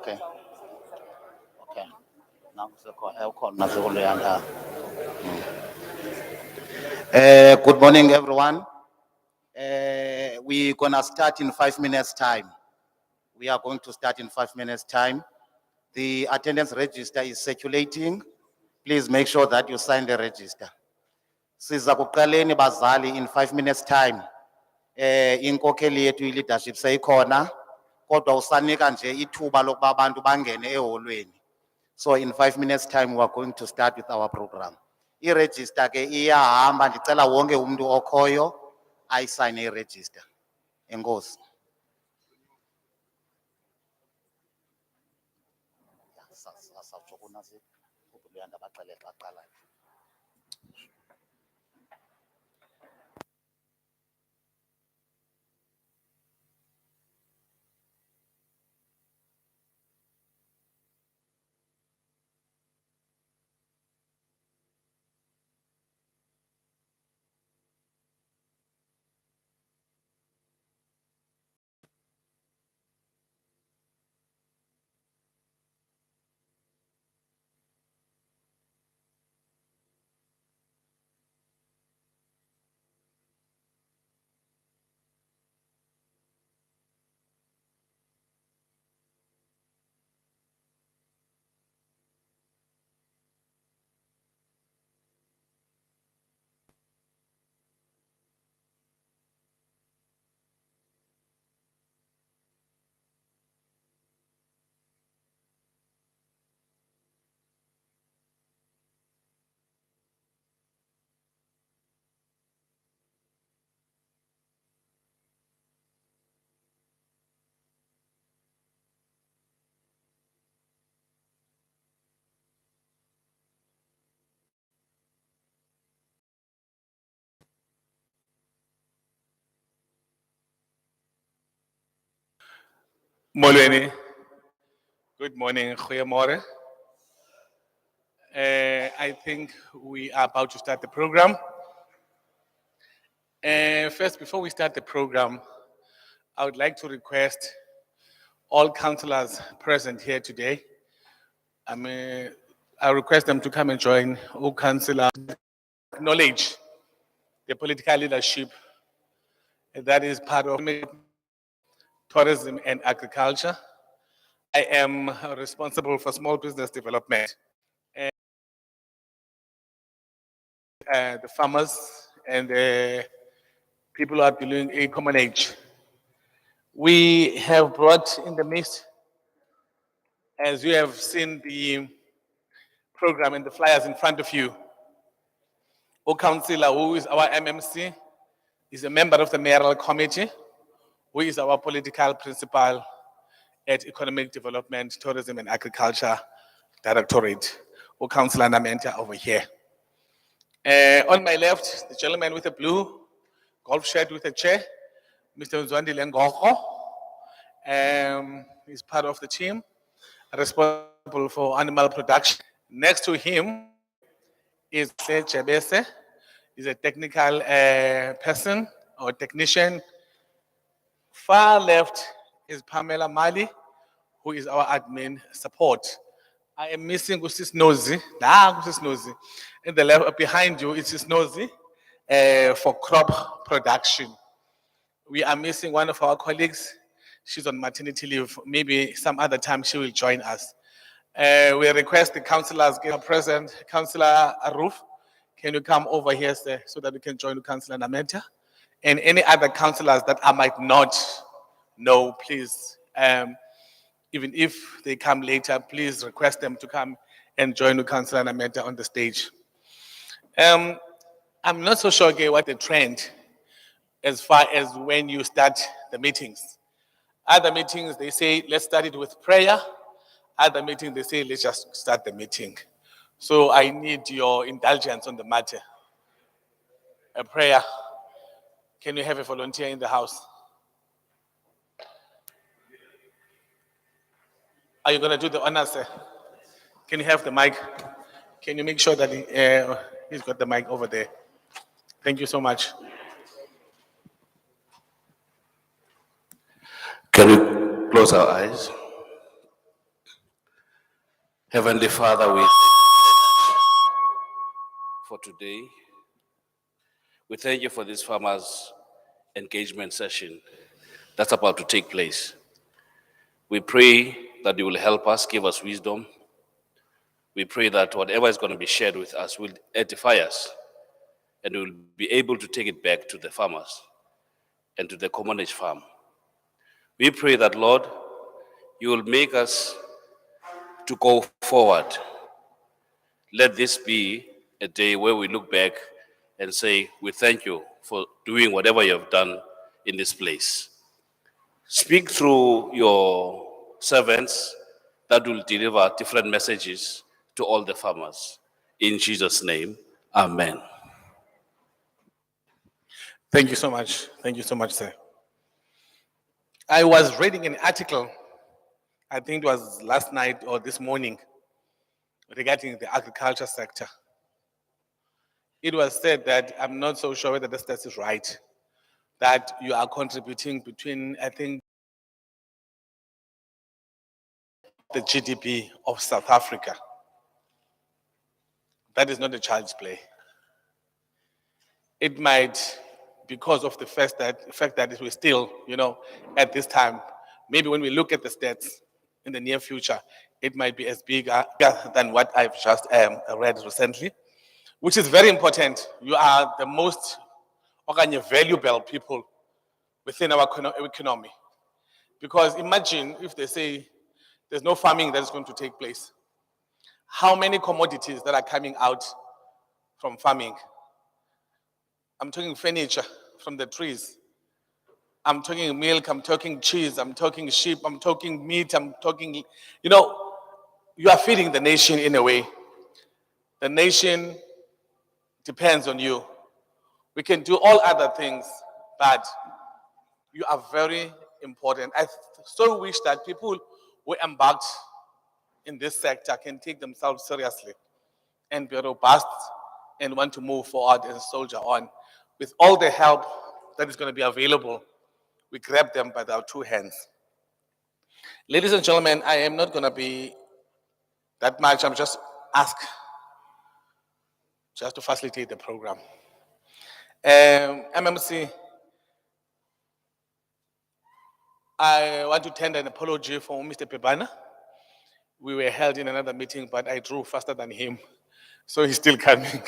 Okay. Okay. Now, good morning, everyone. We're gonna start in 5 minutes time. We are going to start in 5 minutes time. The attendance register is circulating. Please make sure that you sign the register. Siza kuqaleni bazali in 5 minutes time. Inkokeli yethu leadership seyikhona. Kodwa usanika nje ithuba lokuba abantu bangene eholweni. So in 5 minutes time we are going to start with our program. I-register ke iyahamba, ndicela wonke umuntu okhoyo ayisayine i-register. Enkosi. Molweni. Good morning, goeiemorgen. I think we are about to start the program. First, before we start the program, I would like to request all councillors present here today. I request them to come and join all councillors, acknowledge the political leadership that is part of tourism and agriculture. I am responsible for small business development. The farmers and the people who are doing a common age. We have brought in the midst, as you have seen the program and the flyers in front of you, O Councillor, who is our MMC, is a member of the mayoral committee, who is our political principal at Economic Development, Tourism and Agriculture Directorate, O Councillor Namenta over here. On my left, the gentleman with the blue golf shirt with a chair, Mr. Zwandile Ngoko, is part of the team, responsible for animal production. Next to him is Chebese, is a technical person or technician. Far left is Pamela Mali, who is our admin support. I am missing Usis Nozi. Usis Nozi. In the left behind you, it's Usis Nozi for crop production. We are missing one of our colleagues. She's on maternity leave. Maybe some other time she will join us. We request the councillors get present. Councillor Aruf, can you come over here, sir, so that we can join Councillor Namenta? And any other councillors that I might not know, please, even if they come later, please request them to come and join Councillor Namenta on the stage. I'm not so sure what the trend as far as when you start the meetings. Other meetings, they say, let's start it with prayer. Other meetings, they say, let's just start the meeting. So I need your indulgence on the matter. A prayer. Can you have a volunteer in the house? Are you going to do the honors, sir? Can you have the mic? Can you make sure that he's got the mic over there? Thank you so much. Can we close our eyes? Heavenly Father, we thank you for today. We thank you for this farmers' engagement session that's about to take place. We pray that you will help us, give us wisdom. We pray that whatever is going to be shared with us will edify us, and we will be able to take it back to the farmers and to the Commonage farm. We pray that, Lord, you will make us to go forward. Let this be a day where we look back and say, we thank you for doing whatever you have done in this place. Speak through your servants that will deliver different messages to all the farmers. In Jesus' name, amen. Thank you so much. Thank you so much, sir. I was reading an article, I think it was last night or this morning, regarding the agriculture sector. It was said that, I'm not so sure whether the stats is right, that you are contributing between, I think, the GDP of South Africa. That is not a child's play. It might, because of the fact that we're still, at this time, maybe when we look at the stats in the near future, it might be as bigger than what I've just read recently, which is very important. You are the most valuable people within our economy. Because imagine if they say there's no farming that is going to take place. How many commodities that are coming out from farming? I'm talking furniture from the trees. I'm talking milk, I'm talking cheese, I'm talking sheep, I'm talking meat, I'm talking, you are feeding the nation in a way. The nation depends on you. We can do all other things, but you are very important. I so wish that people who embarked in this sector can take themselves seriously and be robust and want to move forward and soldier on. With all the help that is going to be available, we grab them by our two hands. Ladies and gentlemen, I am not going to be that much. I'm just asked just to facilitate the program. MMC, I want to tender an apology for Mr. Pebana. We were held in another meeting, but I drew faster than him. So he's still coming.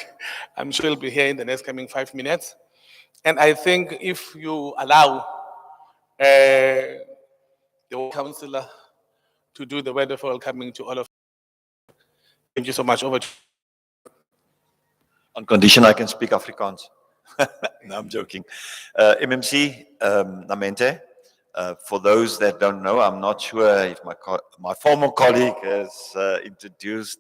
I'm sure he'll be here in the next coming 5 minutes. And I think if you allow the councillor to do the word of welcoming to all of you. Thank you so much. Over to you. On condition I can speak Afrikaans. No, I'm joking. MMC, Namente. For those that don't know, I'm not sure if my former colleague has introduced,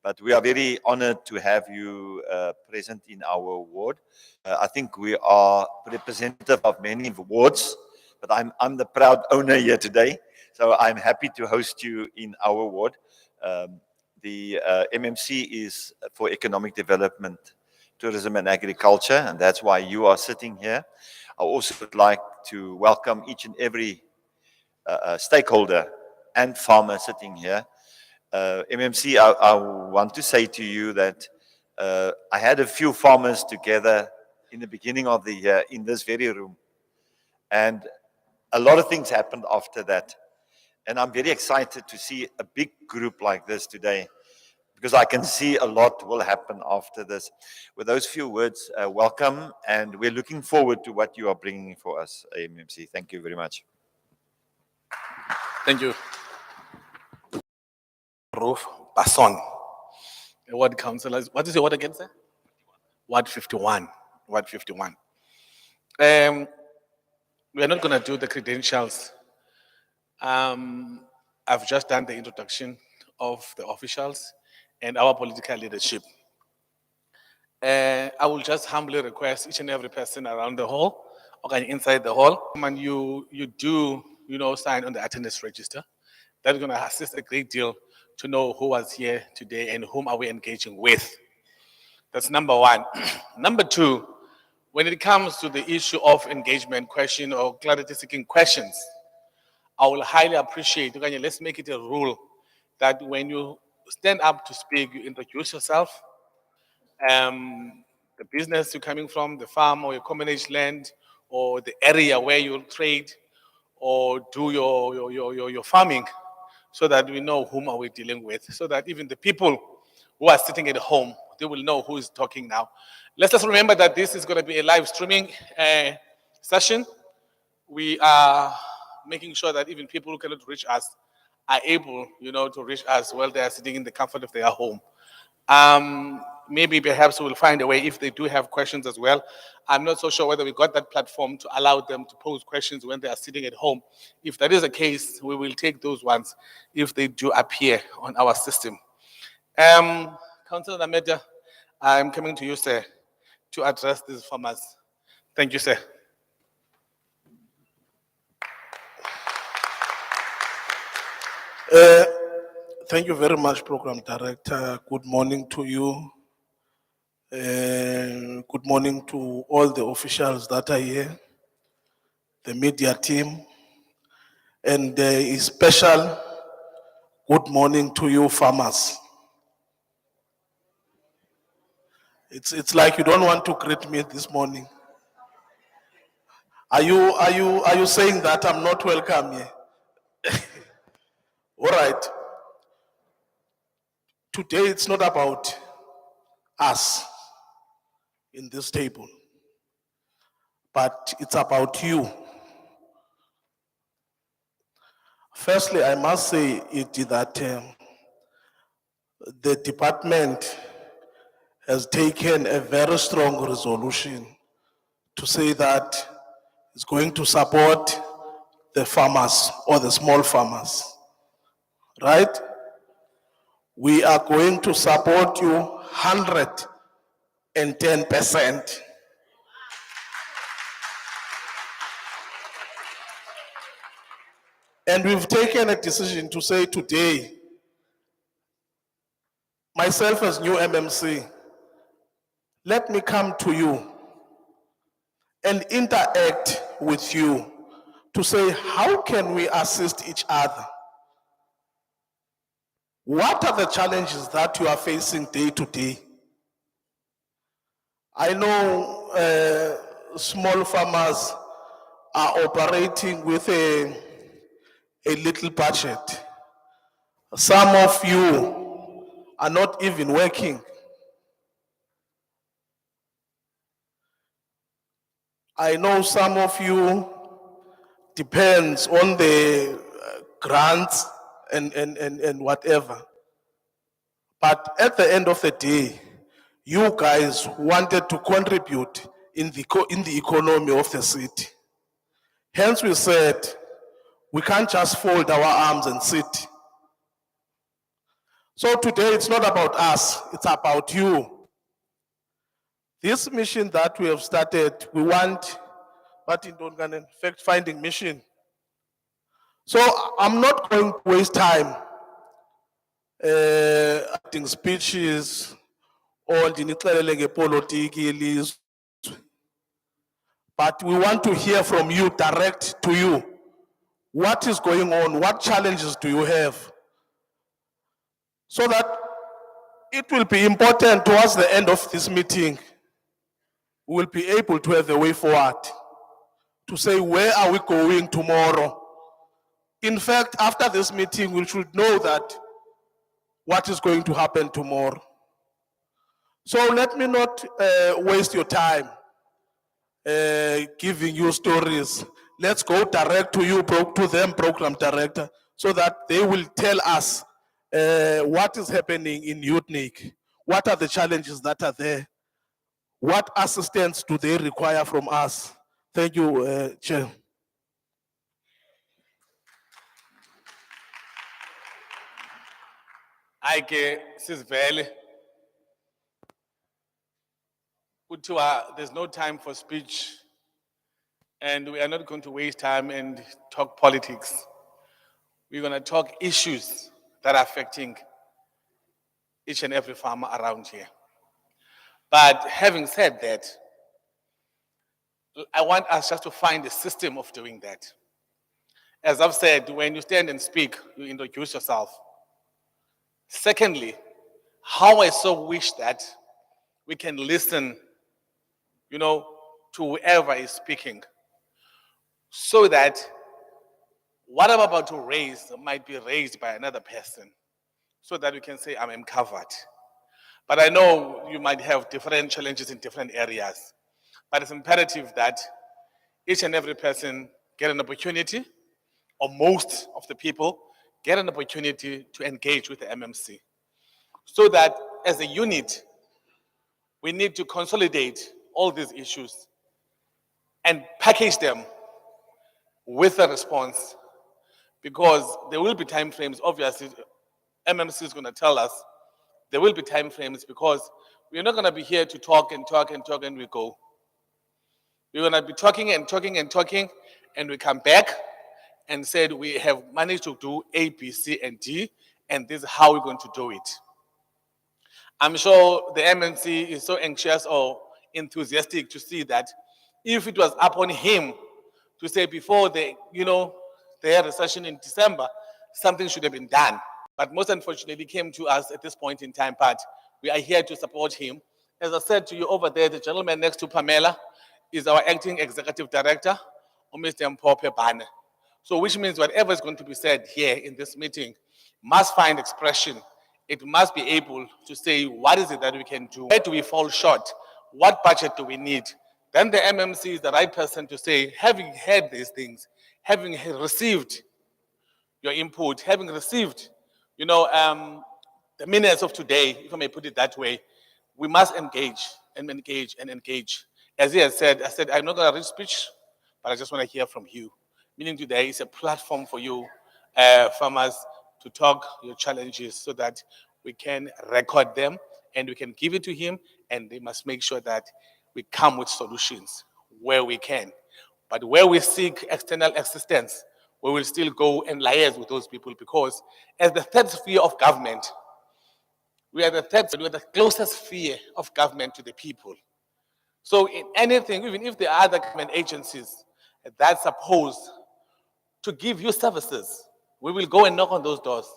but we are very honored to have you present in our ward. I think we are representative of many wards, but I'm the proud owner here today, so I'm happy to host you in our ward. The MMC is for economic development, tourism and agriculture, and that's why you are sitting here. I also would like to welcome each and every stakeholder and farmer sitting here. MMC, I want to say to you that I had a few farmers together in the beginning of the year in this very room, and a lot of things happened after that. And I'm very excited to see a big group like this today, because I can see a lot will happen after this. With those few words, welcome, and we're looking forward to what you are bringing for us, MMC. Thank you very much. Thank you. Roof Basson, ward councillors. What is your word again, sir? Ward 51. Ward 51. We are not going to do the credentials. I've just done the introduction of the officials and our political leadership. I will just humbly request each and every person around the hall, or inside the hall, and you do, sign on the attendance register. That's going to assist a great deal to know who was here today and whom are we engaging with. That's number one. Number two, when it comes to the issue of engagement question or clarity-seeking questions, I will highly appreciate, let's make it a rule that when you stand up to speak, you introduce yourself, the business you're coming from, the farm or your combination land, or the area where you'll trade or do your farming, so that we know whom are we dealing with, so that even the people who are sitting at home, they will know who is talking now. Let's just remember that this is going to be a live streaming session. We are making sure that even people who cannot reach us are able, to reach us while they are sitting in the comfort of their home. Maybe perhaps we'll find a way if they do have questions as well. I'm not so sure whether we got that platform to allow them to pose questions when they are sitting at home. If that is the case, we will take those ones if they do appear on our system. Councillor Nameta, I'm coming to you, sir, to address these farmers. Thank you, sir. Thank you very much, Program Director. Good morning to you. Good morning to all the officials that are here, the media team, and a special good morning to you farmers. It's like you don't want to greet me this morning. Are you saying that I'm not welcome here? All right. Today it's not about us in this table, but it's about you. Firstly, I must say that the department has taken a very strong resolution to say that it's going to support the farmers or the small farmers, right? We are going to support you 110%. And we've taken a decision to say today, myself as new MMC, let me come to you and interact with you to say, how can we assist each other? What are the challenges that you are facing day to day? I know small farmers are operating with a little budget. Some of you are not even working. I know some of you depends on the grants and whatever. But at the end of the day, you guys wanted to contribute in the economy of the city. Hence we said, we can't just fold our arms and sit. So today it's not about us, it's about you. This mission that we have started, we want, fact-finding mission. So I'm not going to waste time acting speeches or politics, but we want to hear from you, direct to you. What is going on? What challenges do you have? So that it will be important towards the end of this meeting, we will be able to have a way forward to say, where are we going tomorrow? In fact, after this meeting, we should know that what is going to happen tomorrow. So let me not waste your time giving you stories. Let's go direct to you, to them, Program Director, so that they will tell us what is happening in UTNIC. What are the challenges that are there? What assistance do they require from us? Thank you, Chair. Sizvele. There's no time for speech, and we are not going to waste time and talk politics. We're going to talk issues that are affecting each and every farmer around here. But having said that, I want us just to find a system of doing that. As I've said, when you stand and speak, you introduce yourself. Secondly, how I so wish that we can listen, to whoever is speaking, so that what I'm about to raise might be raised by another person, so that we can say, I'm covered. But I know you might have different challenges in different areas. But it's imperative that each and every person get an opportunity, or most of the people get an opportunity to engage with the MMC. So that as a unit, we need to consolidate all these issues and package them with a response, because there will be time frames. Obviously, MMC is going to tell us there will be time frames, because we're not going to be here to talk and talk and talk and we go. We're going to be talking and talking and talking, and we come back and said we have managed to do A, B, C, and D, and this is how we're going to do it. I'm sure the MNC is so anxious or enthusiastic to see that if it was upon him to say before the recession in December, something should have been done. But most unfortunately came to us at this point in time, but we are here to support him. As I said to you over there, the gentleman next to Pamela is our acting executive director, Mr. Mpope Bane. So which means whatever is going to be said here in this meeting must find expression. It must be able to say, what is it that we can do? Where do we fall short? What budget do we need? Then the MMC is the right person to say, having heard these things, having received your input, having received, the minutes of today, if I may put it that way, we must engage and engage and engage. As he has said, I said, I'm not going to read speech, but I just want to hear from you. Meaning today is a platform for you, farmers, to talk your challenges so that we can record them and we can give it to him, and they must make sure that we come with solutions where we can. But where we seek external assistance, we will still go and liaise with those people, because as the third sphere of government, we are the closest sphere of government to the people. So in anything, even if there are other government agencies that's supposed to give you services, we will go and knock on those doors.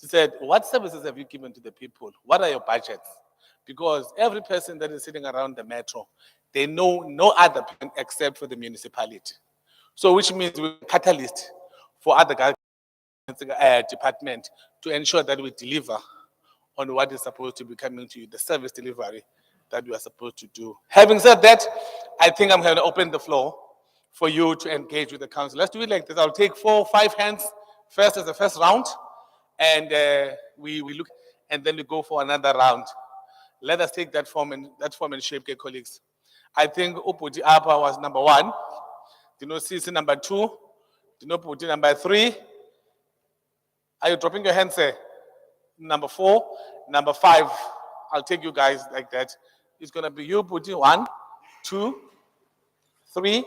She said, what services have you given to the people? What are your budgets? Because every person that is sitting around the metro, they know no other person except for the municipality. So which means we're a catalyst for other government department to ensure that we deliver on what is supposed to be coming to you, the service delivery that we are supposed to do. Having said that, I think I'm going to open the floor for you to engage with the council. Let's do it like this. I'll take 4 or 5 hands first as the first round, and we look, and then we go for another round. Let us take that form and shape, colleagues. I think Uputi Apa was number 1. Sisi number 2. Puti number 3. Are you dropping your hands there? Number 4, number 5. I'll take you guys like that. It's going to be you, Puti. 1, 2, 3,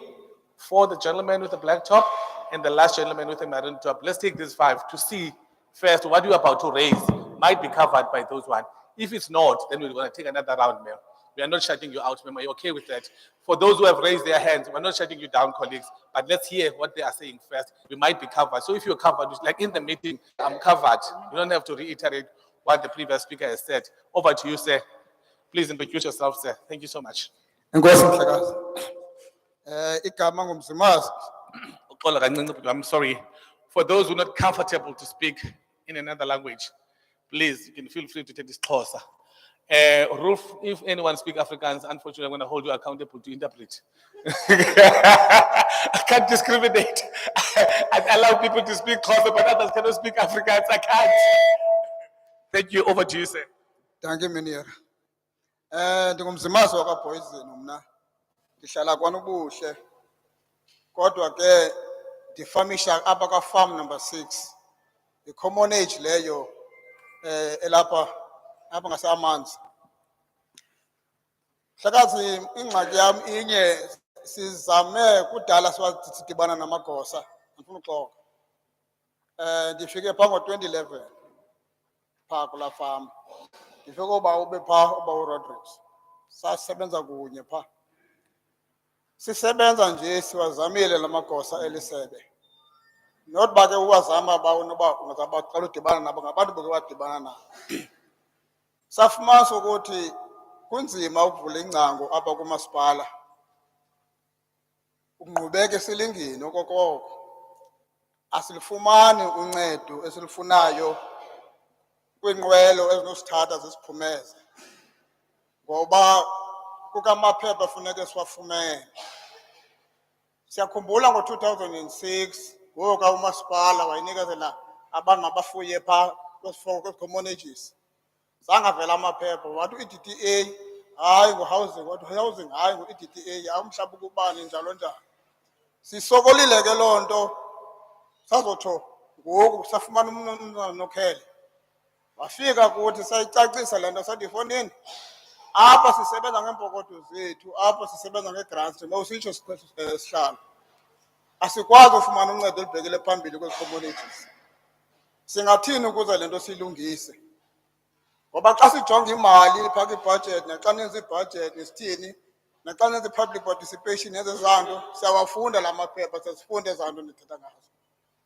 4, the gentleman with the black top, and the last gentleman with the maroon top. Let's take these 5 to see first what you're about to raise might be covered by those 1. If it's not, then we're going to take another round, ma'am. We are not shutting you out, ma'am. Are you okay with that? For those who have raised their hands, we're not shutting you down, colleagues, but let's hear what they are saying first. We might be covered. So if you're covered, like in the meeting, I'm covered. You don't have to reiterate what the previous speaker has said. Over to you, sir. Please introduce yourself, sir. Thank you so much. Enkosi Mhlekazi. Igama ngumzimazi. Uxolo kancinci, but I'm sorry. For those who are not comfortable to speak in another language, please, you can feel free to take this closer. Rolf, if anyone speaks Afrikaans, unfortunately, I'm going to hold you accountable to interpret. I can't discriminate. I allow people to speak closer, but others cannot speak Afrikaans. I can't. Thank you. Over to you, sir. Thank you, meneer. Ndingumzimazi wakwaBoyizeni mna. Ndihlala kwaNobuhle. Kodwa ke ndifamisha apha ka-farm number 6. The common age leyo elapha apha ngasamanzi. Mhlekazi, ingxaki yam inye, sizame kudala sidibana namagosa. Andifuna uxoka. Ndifike phaa ngo-2011 phaa kulaa farm. Ndifike uba ube phaa uba uRodrigues. Sasebenza kunye phaa. Sisebenza nje siwazamile la magosa elisebe. not uba ke uwazama uba unoba ungazabaqala udibana nabo ngabantu boke wadibana nabo. Safumanisa ukuthi kunzima ukuvula ingcango apha kumasipala. Ungqubeke silingini okokoko. Asilifumani uncedo esilifunayo kwiinqwelo ezinosithatha zisiphumeze. Ngoba kukamaphepha funeke siwafumene. Siyakhumbula ngo-2006 ngoku umasipala wayinikezela abangabafuye phaa kwezi-communities. Zangavela amaphepha wathi u-EDTA hayi ngu-housing, wathi housing hayi ngu-EDTA, hayi umhlaba ukubani njalo njalo. Sisokolile ke loo nto sazotsho ngoku safumana umnumzana Nokhele. Wafika kuthi sayicacisa le nto sathi fonini. Apha sisebenza ngeempokotho zethu, apha sisebenza ngegrants, mawusitsho sihlalo. Asikwazi ufumana uncedo olubhekele phambili kwezi communities. Singathini ukuze le nto silungise? Ngoba xa sijonga imali phaa kwibhajethi, naxa nenza ibhajethi nesithini, naxa nenza i-public participation nezezanto, siyawafunda la maphepha, siyazifunda ezaa nto ndithetha ngazo.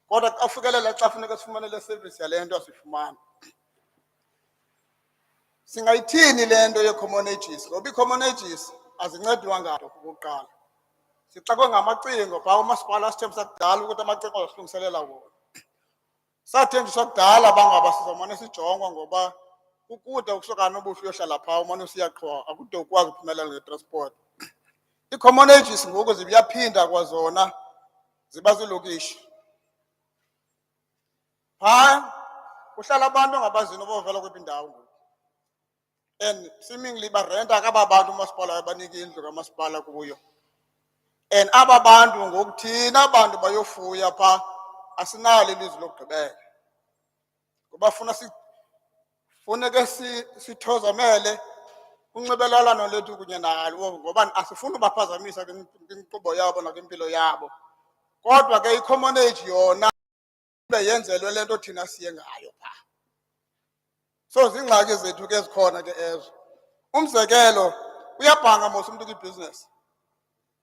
Kodwa xa fikelela xa funeka sifumane le service yale nto asifumani. Singayithini le nto ye-communities? Ngoba ii-communities azincedwa nganto okokuqala. Sixakwe ngamacingo phaa umasipala sithembisa kudala ukuthi amacingo asilungiselela wona. Sathenjiswa kudala bangaba sizawumane sijongwa ngoba ukude ukusuka nobuhle uyohlala phaa umane usiya qho akude ukwazi ukuphumelela ngetransport. Ii-communities ngoku ziyaphinda kwazona ziba ziilokishi. Phaa kuhlala abantu ongabaziyo abavela kwiphi indawo ngoku. And seemingly barenta kaba bantu umasipala wabanika indlu kamasipala kuyo. And aba bantu ngoku thina abantu bayofuya phaa asinalo ilizwi lokugqibela. Ngoba funeke sithozamele unxibelelwano lethu kunye nalo ngoba asifuni ubaphazamisa kwinkqubo yabo nakwimpilo yabo. Kodwa ke i-common age yona ibe yenzelwe le nto thina siye ngayo phaa. So ziingxaki zethu ke zikhona ke ezo. Umzekelo uyabhanga mos umntu kwibhizinesi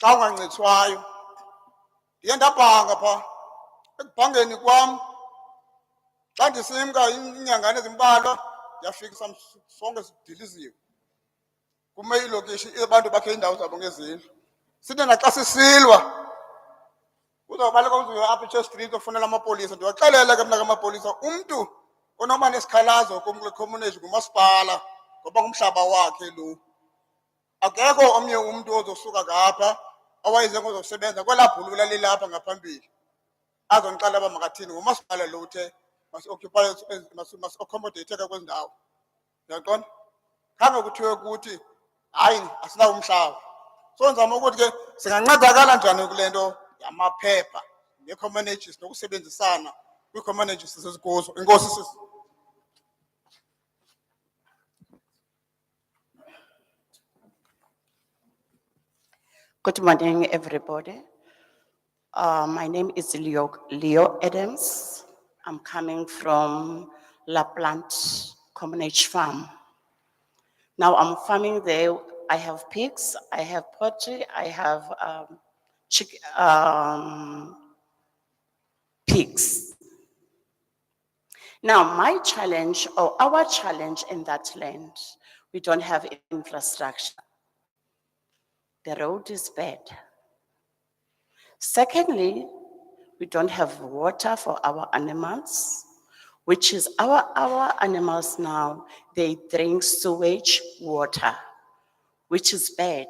xa ungancitswayo. Ndiye ndabhanga phaa. Ekubhangeni kwam xa ndisimka iinyangana ezimbalwa ndiyafika sonke sidiliziwe. Kume ilokishi abantu bakhe iindawo zabo ngezindlu. Sithi naxa sisilwa uzawubaleka umntu apha eChurch Street ofunela amapolisa. Ndiwaxelela ke mna kamapolisa umntu onoba nesikhalazo kule community ngumasipala ngoba ngumhlaba wakhe lo. Akekho omnye umntu ozosuka ngapha owayize ngozosebenza kwelaa bhulula lilapha ngaphambili azondixelela uba makathini ngumasipala lo uthe masi-accommodate kwezi ndawo. Uyaqonda? Khange kuthiwe kuthi hayi asinawo umhlaba. So ndizama ukuthi ke singancedakala njani kule nto yamaphepha nee-communities nokusebenzisana kwii-communities ezikuzo. Inkosi sisi. Good morning, everybody. My name is Leo Adams. I'm coming from La Plante Community Farm. Now I'm farming there. I have pigs, I have poultry, I have pigs. Now my challenge or our challenge in that land, we don't have infrastructure. The road is bad. Secondly, we don't have water for our animals, which is our animals now, they drink sewage water, which is bad.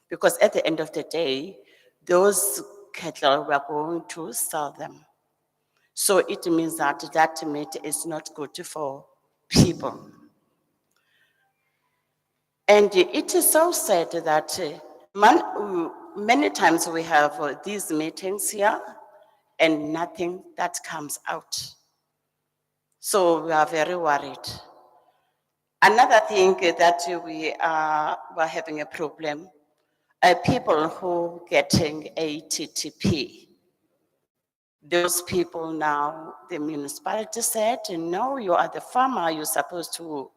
Because at the end of the day, those cattle, we're going to sell them. So it means that that meat is not good for people. And it is so sad that many times we have these meetings here and nothing that comes out. So we are very worried. Another thing that we're having a problem, people who getting a TTP. Those people now, the municipality said, no, you are the farmer, you're supposed to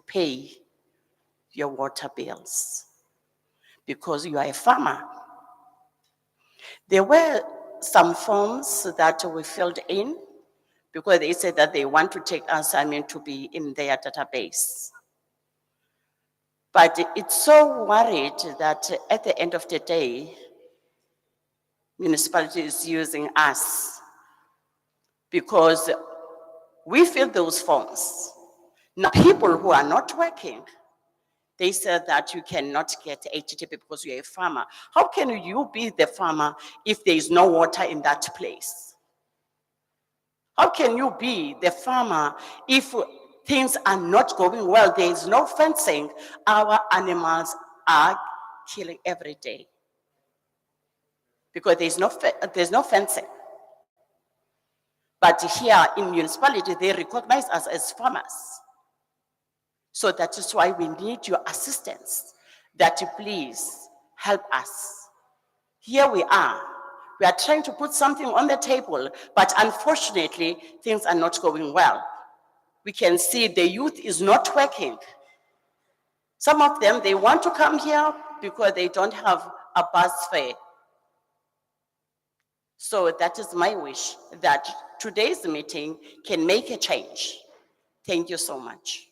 pay your water bills because you are a farmer. There were some forms that we filled in because they said that they want to take us, to be in their database. But it's so worried that at the end of the day, municipality is using us because we fill those forms. Now, people who are not working, they said that you cannot get HTTP because you're a farmer. How can you be the farmer if there is no water in that place? How can you be the farmer if things are not going well? There is no fencing. Our animals are killing every day because there's no fencing. But here in municipality, they recognize us as farmers. So that is why we need your assistance, that you please help us. Here we are trying to put something on the table, but unfortunately, things are not going well. We can see the youth is not working. Some of them, they want to come here because they don't have a bus fare. So that is my wish, that today's meeting can make a change. Thank you so much.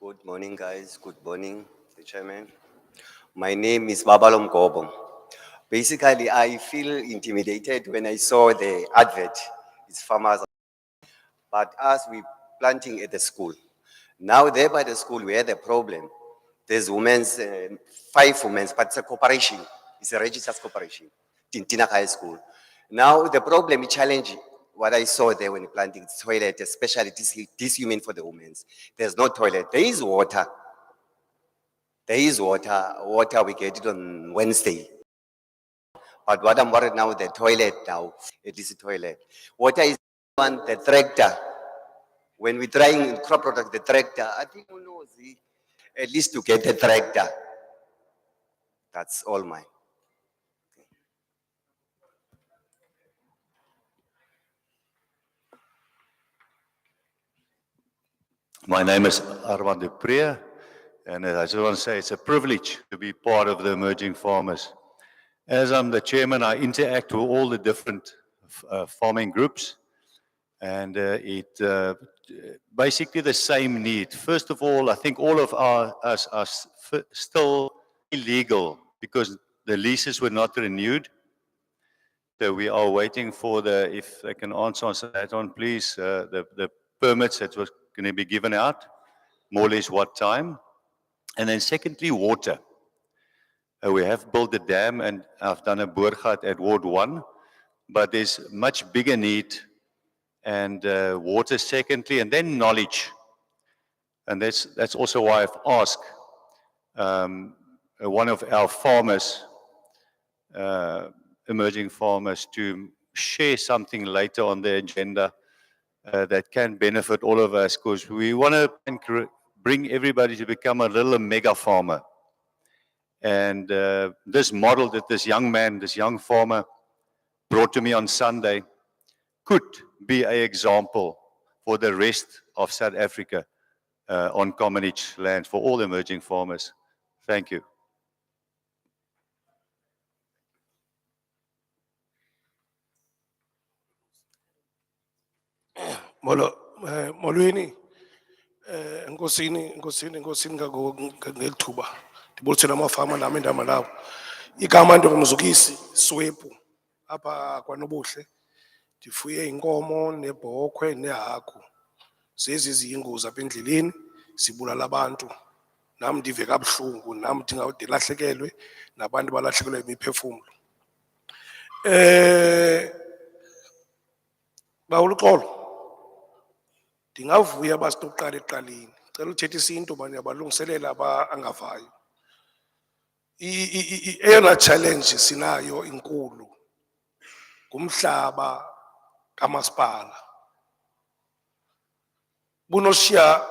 Good morning, guys. Good morning, the chairman. My name is Babalom Gobom. Basically, I feel intimidated when I saw the advert. It's farmers. But as we planting at the school, now there by the school, we had a problem. There's women's, 5 women's, but it's a corporation. It's a registered corporation, Tintina High School. Now the problem is challenging. What I saw there when planting the toilet, especially this human for the women. There's no toilet. There is water. There is water. Water, we get it on Wednesday. But what I'm worried now, the toilet now, at least the toilet. Water is on the tractor. When we're trying crop product, the tractor, I think who knows, at least to get the tractor. That's all mine. My name is Armand Dupree, and I just want to say it's a privilege to be part of the emerging farmers. As I'm the chairman, I interact with all the different farming groups, and basically the same need. First of all, I think all of us are still illegal because the leases were not renewed. So we are waiting for if I can answer that one, please, the permits that was going to be given out, more or less what time. And then secondly, water. We have built a dam and I've done a boorgat at Ward 1, but there's much bigger need and water secondly, and then knowledge. And that's also why I've asked one of our farmers, emerging farmers, to share something later on the agenda that can benefit all of us, because we want to bring everybody to become a little mega farmer. And this model that this young man, this young farmer brought to me on Sunday could be an example for the rest of South Africa on commonage land for all emerging farmers. Thank you. Molweni, Nkosini ngelithuba. Ndibulisela amafama nami indama lawo. Igama ndoMzukisi Swepu apha kwaNobuhle. Ndifuye inkomo nebhokhwe nehagu. Zezi ziyingozi apha endleleni zibulala abantu. Nami ndive kabuhlungu, nami ndingawude lahlekelwe nabantu balahlekelwe imiphefumulo. Bawuluxolo. Ndingavuya basitoqala eqaleni. Cela uthethisa into bani abalungiselela angavayo. Eyona challenge sinayo inkulu ngumhlaba kamasipala. Bunoshiya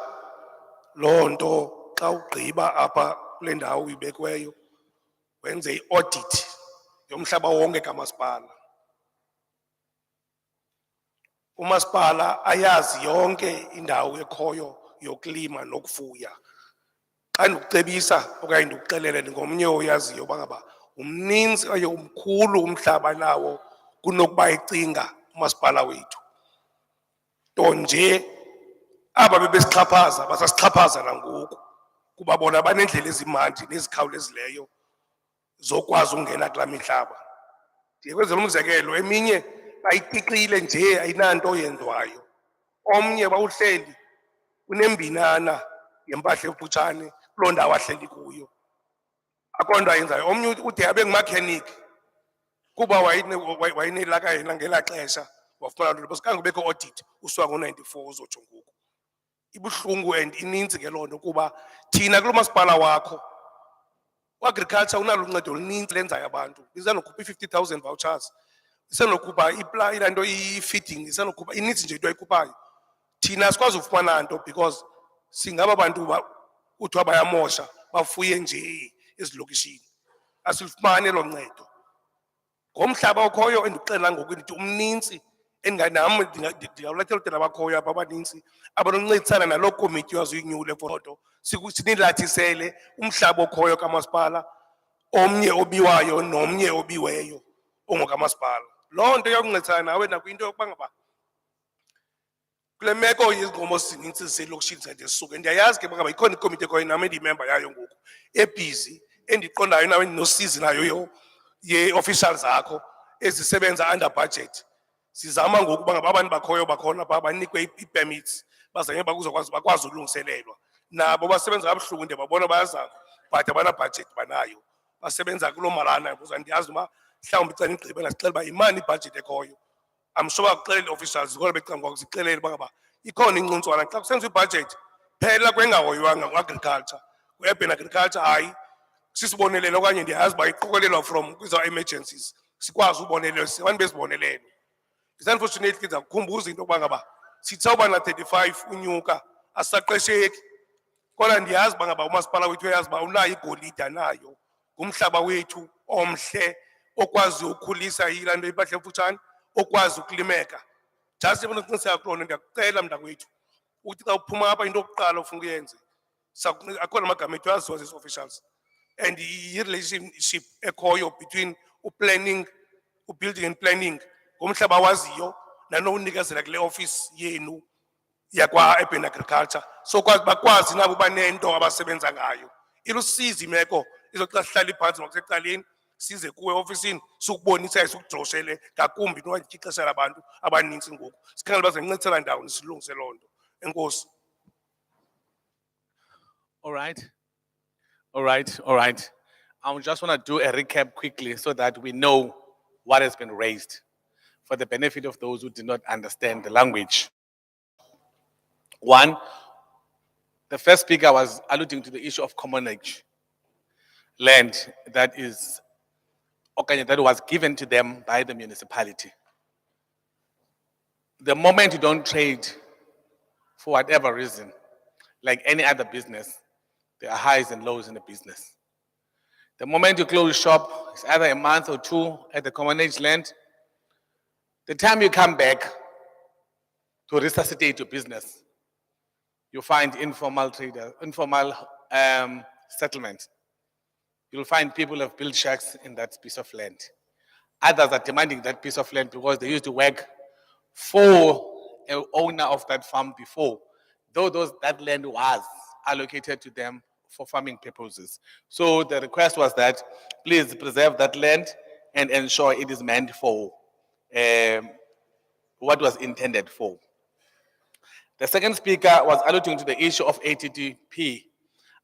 loo nto xa ugqiba apha kule ndawo uyibekweyo wenze i-audit yomhlaba wonke kamasipala. umasipala ayazi yonke indawo ekhoyo yokulima nokufuya. Xa ndikucebisa okanye ndikuxelele ndingomnye oyaziyo uba ngaba umninzi okanye umkhulu umhlaba nawo kunokuba ecinga umasipala wethu. Nto nje aba bebesixhaphaza basasixhaphaza nangoku kuba bona banendlela ezimandi nezikhawulezileyo zokwazi ungena kulaa mihlaba. Ndiyekwenzela umzekelo, eminye bayitiqile nje ayinanto yenziwayo. Omnye bawuhleli unembinana yempahla emfutshane kuloo ndawo ahleli kuyo. Akho nto ayenzayo. Omnye ude abe ngumakhenikhi kuba wayinelaka yena ngelaa xesha wafumana loo nto. Khange kubekho audit usuka ngo-94 uzotsho ngoku. Ibuhlungu and ininzi ke loo nto kuba thina kulo masipala wakho u-agriculture unalo uncedo oluninzi lenzayo abantu. Isenokhupha i-50,000 vouchers, isenokhupha ilaa nto i-feeding, isenokhupha ininzi nje into ayikhuphayo. Thina sikwazi ufumana nto because singaba bantu kuthiwa bayamosha bafuye nje ezilokishini. Asilufumane elo ncedo. Ngomhlaba okhoyo endikuxelela ngoku ndithi umninzi endinganam ndingawulathela udela abakhoyo apha abanintsi abanoncedisana naloo komiti yaziyinyule foto sinilathisele umhlaba okhoyo kamasipala, omnye obiwayo nomnye obiweyo ongokamasipala. Loo nto iyakuncedisana nawe nakwinto yokuba ngaba kule meko yezinkomo zininzi ziselokishini zide zisuke. Ndiyayazi ke ngaba ikhona ikomiti ekhoyo nam endiyimemba yayo ngoku ebhizi endiqondayo nawe ndinosizi nayo ye-officials zakho ezisebenza under budget. Sizama ngokuba ngaba abantu bakhoyo bakhona pha banikwe ii-permits bazanye bakwazi ulungiselelwa. Nabo basebenza kabuhlungu ndiyababona bayazama but abanabudget banayo. Basebenza kuloo malana kuza ndiyazi uba mhlawumbi xa nigqibela sixele uba yimani ibudget ekhoyo. I'm sure bakuxelela ii-officials zikolo becanga ngoku zixelele uba ngaba ikhona incuntsulwana xa kusenziwa ibudget phela kwengahoywanga ku-agriculture. Ku-urban agriculture hayi sisibonelelo okanye ndiyazi uba iqokolelwa from kwiza emergencies sikwazi ubonelelo abantu bezibonelelo. It's unfortunately ndiza kukhumbuza into yokuba ngaba sithi sawuba na-35 unyuka asisaqesheki. Kodwa ndiyazi uba ngaba umasipala wethu uyazi uba unayo igolide anayo ngumhlaba wethu omhle okwazi ukhulisa yilaa nto impahla emfutshane okwazi ukulimeka. Just ndikuqiniseka kuloo nto ndiyakucela mntakwethu uthi xa uphuma apha into yokuqala ofuna uyenze akhona amagama ethu aziwa zezi officials and i-relationship ekhoyo between uplanning, ubuilding and planning ngomhlaba waziyo nanowunikezela kule office yenu yakwa-urban agriculture so bakwazi nabo banento abasebenza ngayo. Ilusizi imeko izoxa sihlala phantsi ngokusecaleni size kuwe ofisini sikubonisa sikujoshele ngakumbi noba ixesha labantu abaninzi ngoku sikhangela baze ncedisela ndawoni silungise loo nto. Enkosi. All right. I just want to do a recap quickly so that we know what has been raised for the benefit of those who do not understand the language. One, the first speaker was alluding to the issue of commonage land that was given to them by the municipality. The moment you don't trade for whatever reason, like any other business, there are highs and lows in the business. The moment you close shop, it's either a month or two at the commonage land. The time you come back to resuscitate your business, you find informal traders, informal settlement. You'll find people have built shacks in that piece of land. Others are demanding that piece of land because they used to work for an owner of that farm before, though that land was allocated to them for farming purposes. So the request was that please preserve that land and ensure it is meant for what was intended for. The second speaker was alluding to the issue of ATDP,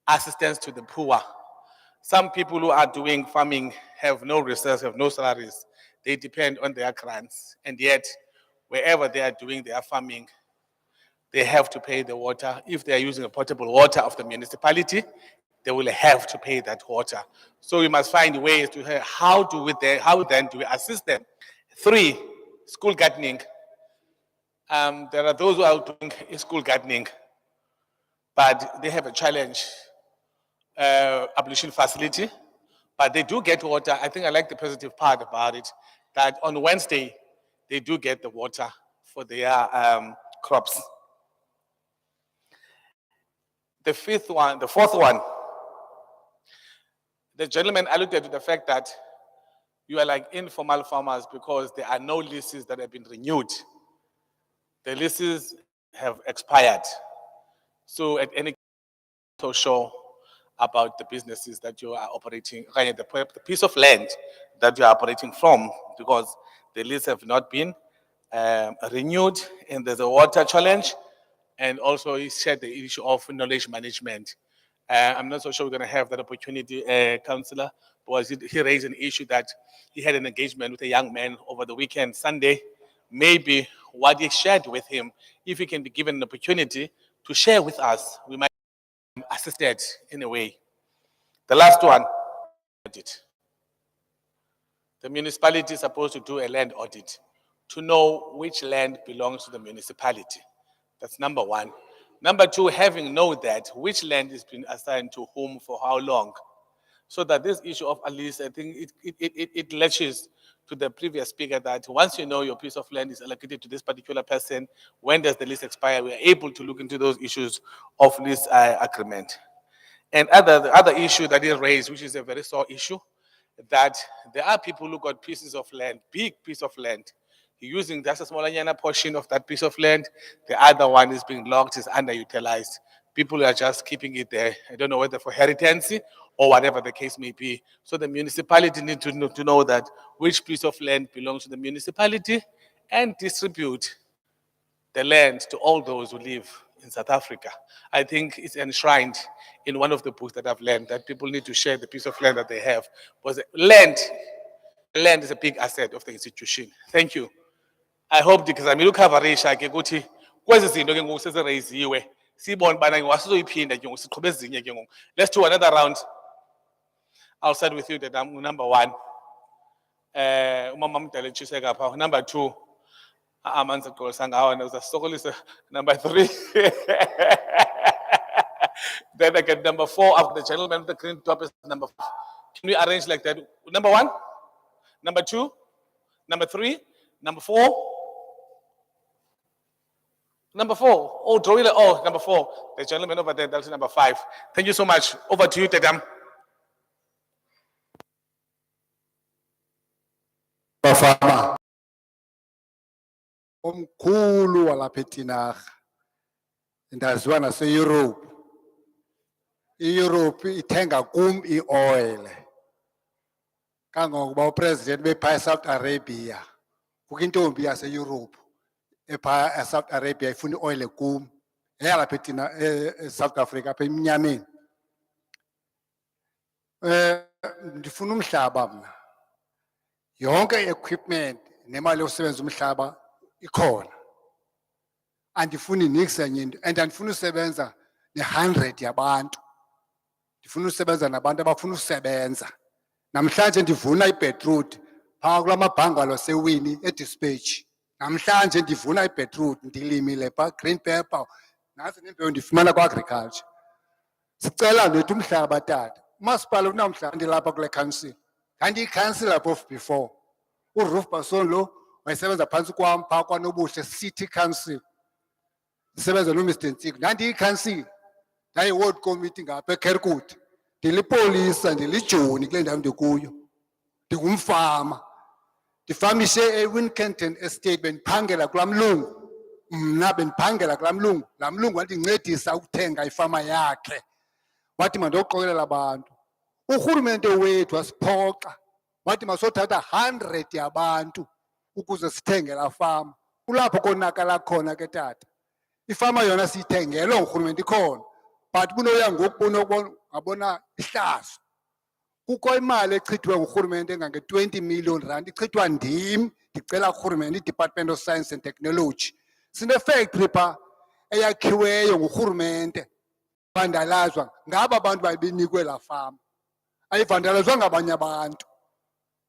assistance to the poor. Some people who are doing farming have no reserves, have no salaries. They depend on their grants. And yet, wherever they are doing their farming, they have to pay the water. If they are using a potable water of the municipality, they will have to pay that water. So we must find ways to how then do we assist them? 3, school gardening. There are those who are doing school gardening, but they have a challenge, ablution facility, but they do get water. I think I like the positive part about it, that on Wednesday, they do get the water for their crops. The fourth one, the gentleman alluded to the fact that you are like informal farmers because there are no leases that have been renewed. The leases have expired. So at any to show about the businesses that you are operating, the piece of land that you are operating from, because the leases have not been renewed, and there's a water challenge, and also he shared the issue of knowledge management. I'm not so sure we're going to have that opportunity, Councillor, because he raised an issue that he had an engagement with a young man over the weekend, Sunday. Maybe what he shared with him, if he can be given an opportunity to share with us, we might be assisted in a way. The last one, audit. The municipality is supposed to do a land audit to know which land belongs to the municipality. That's number one. Number two, having know that which land is being assigned to whom for how long. So that this issue of a lease, I think it latches to the previous speaker that once you know your piece of land is allocated to this particular person, when does the lease expire? We are able to look into those issues of lease agreement. And the other issue that is raised, which is a very sore issue, that there are people who got pieces of land, big piece of land, using just a small portion of that piece of land. The other one is being locked, is underutilized. People are just keeping it there. I don't know whether for heritage or whatever the case may be. So the municipality need to know that which piece of land belongs to the municipality and distribute the land to all those who live in South Africa. I think it's enshrined in one of the books that I've learned that people need to share the piece of land that they have. Because land is a big asset of the institution. Thank you. I hope ndikuzamile ukukhaverisha ke ukuthi kwezi zinto ke ngoku sezirayiziwe sibone bana ngwasizoyiphinda ke ngoku siqhube ezinye ke ngoku. Let's do another round. I'll start with you, that I'm number one. Umama Mdala Chiseka pha. Number two, amanzi agqolisa ngawo uzasokolisa. Number three. Then I get number four after the gentleman with the green top is number five. Can we arrange like that? Number one, number two, number three, number four. Number four. Oh, Droile. Oh, number four. The gentleman over there, that's number five. Thank you so much. Over to you, Tedam. Bafama. Omkhulu walapha eTinarha. Ndaziwa nase-Europe. I-Europe ithenga kum i-oil. Kangangokuba upresident bepha eSouth Arabia. Kukho intombi yase-Europe epha eSouth Arabia ifuna i-oil kum. Eyalapha eSouth Africa apha emnyameni. Ndifuna umhlaba mna. Yonke equipment nemali yokusebenza umhlaba ikhona. Andifuni nix enye into, and andifuni usebenza ne-100 yabantu. Ndifuna usebenza nabantu abafuna usebenza. Namhlanje ndivuna ibhedrude phaa kula mabhangalo seWinnie eDispatch. Namhlanje ndivuna ibhedrude, ndilimile phaa green pepper. Nasi nembewu ndifumana kwa-agriculture. Sicela lethu umhlaba tata. Umasipala unamhlanje ndilapha kule council. Ndandiyi-councillor before. uRuth Basonlo wayesebenza phansi kwam phaa kwaNobuhle City Council. Ndisebenza noMr Ntsiko. Ndandiyi-council. Ndayi-ward committee ngapha eKerkut. Ndilipolisa, ndilijoni kule ndawo ndikuyo. Ndingumfama. Ndifamishe eWincanton Estate, bendiphangela kulaa mlungu. Mna bendiphangela kulaa mlungu. Laa mlungu wandincedisa ukuthenga ifama yakhe. Wathi mandokuqokelela abantu. Urhulumente wethu wasiphoxa. Wathi masothatha 100 yabantu ukuze sithenge laa fama. Kulapho konakala khona ke tata. Ifama yona siyithengelwe ngurhulumente ikhona. But bunoya ngoku ngabona ihlazo. Kukho imali echithwe ngurhulumente engange-20 million rand ichithwa ndim. Ndicela urhulumente iDepartment of Science and Technology. Sine-factory phaa eyakhiweyo ngurhulumente. Vandalazwa ngaba abantu babenikwe laa fama. Ayivandalazwa ngabanye abantu.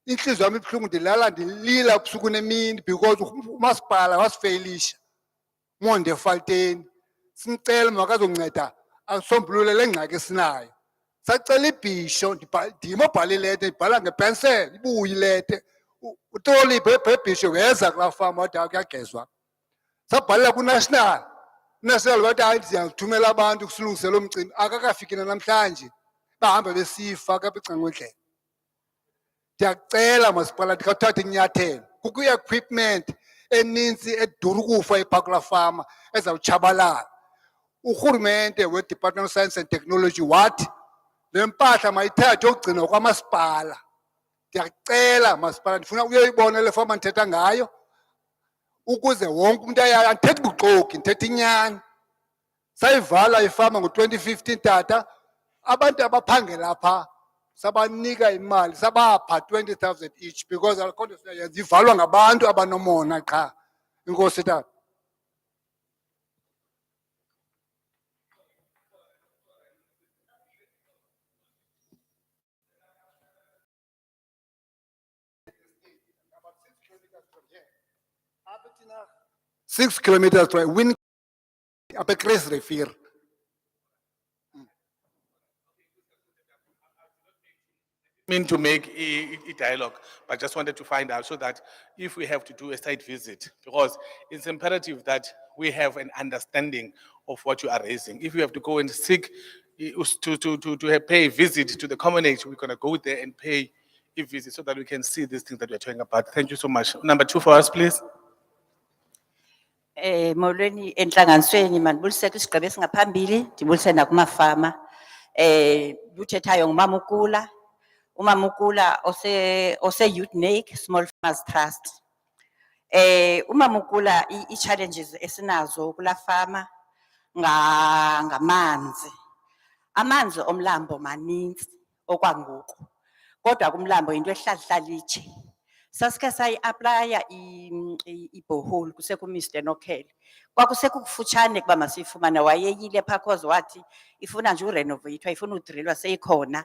Inhliziyo yami ibuhlungu ndilala ndilila ubusuku nemini because umasipala wasifeylisha. Monde Falteni. Simcela makazonceda asombulule le ngxaki esinayo. Sacela ibhisho ndim obhala ilete ibhala ngepenseli ibuye ilete. Utoli bhebhisho weza kulaa fama wathi kuyagezwa. Sabhalela ku-national. National bathi hayi ndiyathumela abantu kusilungisela umcimbi. Akakafiki namhlanje. Bahambe besifa kapha ecang'endlela. Ndiyakucela masipala ndikathathe inyathelo. Kukho i-equipment eninzi edura ukufa ePhakula Farm ezawutshabalala. Urhulumente we-Department of Science and Technology wathi le mpahla mayithathwe yokugcinwa kwamasipala. Ndiyakucela masipala ndifuna uyoyibona le fama ndithetha ngayo ukuze wonke umuntu ayayo. Andithethi buxoki, ndithetha inyani. Sayivala ifama ngo-2015 tata, abantu abaphangela pha sabanika imali, sabapha 20,000 each because akho nto siyayenza, ivalwa ngabantu abanomona qha. Inkosi tata. Six kilometers from Win up a Chris Rivier. Mean to make a dialogue, but just wanted to find out so that if we have to do a site visit, because it's imperative that we have an understanding of what you are raising. If you have to go and seek to pay a visit to the commonage, we're gonna go there and pay a visit so that we can see these things that we're talking about. Thank you so much. Number 2 for us, please. Molweni enhlanganisweni manibuliseke isigaba esingaphambili ndibulise nakumafama luthethayo ngumama uKula umama uKula ose Youth NAIC Small Farmers Trust umama uKula I challenges esinazo kula fama ngamanzi omlambo maninzi okwangoku kodwa kumlambo into ehlahlalithe sasike sayi-aplya i-borehole kuseku Mr. Nokhele. Kwakusekufutshane kuba masiyifumane wayeyile phaa cause wathi ifuna nje urenoveyithwa ifuna udrilwa seyikhona.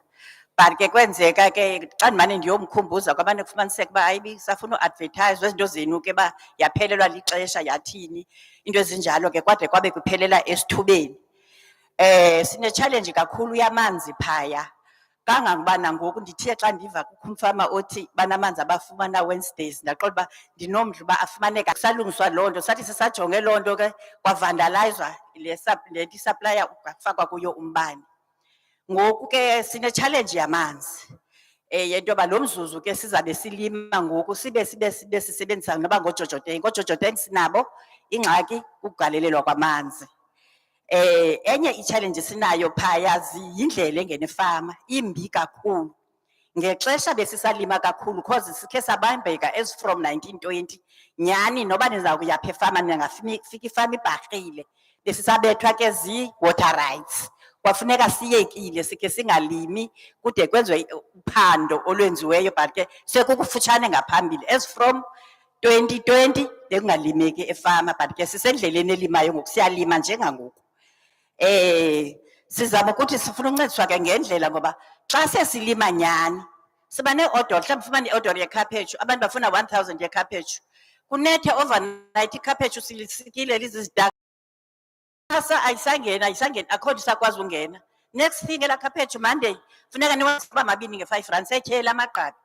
But ke kwenzeka ke xa ndimane ndiyomkhumbuza kwabane kufumaniseka uba hayi safuna uadvertise izinto zenu ke ba yaphelelwa lixesha yathini into ezinjalo ke kwade kwabe kuphelela esithubeni. Sine challenge kakhulu yamanzi phaya. Kangangokuba nangoku ndithe xa ndiva kukho umfama othi banamanzi abafumana Wednesdays ndaqola uba ndinomdla uba afumaneka kusalungiswa loo nto sathi sisajonge loo nto ke kwavandalizwa le supplier kufakwa kuyo umbane. Ngoku ke sine challenge yamanzi yento yoba lo mzuzu ke sizabe silima ngoku sibe sisebenzisa noba ngoJoJo tank. OJoJo tank sinabo ingxaki ukugalelelwa kwamanzi. Enye i-challenge sinayo phaya ziyindlela engene efama imbi kakhulu. Ngexesha besisalima kakhulu cause sikhe sabambeka as from 1920 nyani noba niza kuya pha efama ningafika ifama ibhaqile besisabethwa ke water rights. Kwafuneka siyekile sikhe singalimi kude kwenziwe uphando olwenziweyo but ke sekukufutshane ngaphambili as from 2020 bekungalimeki efama but ke sisendleleni elimayo ngoku siyalima njengangoku. Sizama ukuthi sifuna uncediswa ke ngendlela ngoba xa sesilima nyani siba ne-order mhlawumbe ufumane i-order yekhaphetshu abantu bafuna 1,000 yekhaphetshu kunethe overnight ikhaphetshu silisikile lizizidaka ayisangena akho nto isakwazi ungena. Next thing elaa khaphetshu Monday funeka niwasiba mabini nge-5 rand setyhela amagqabi.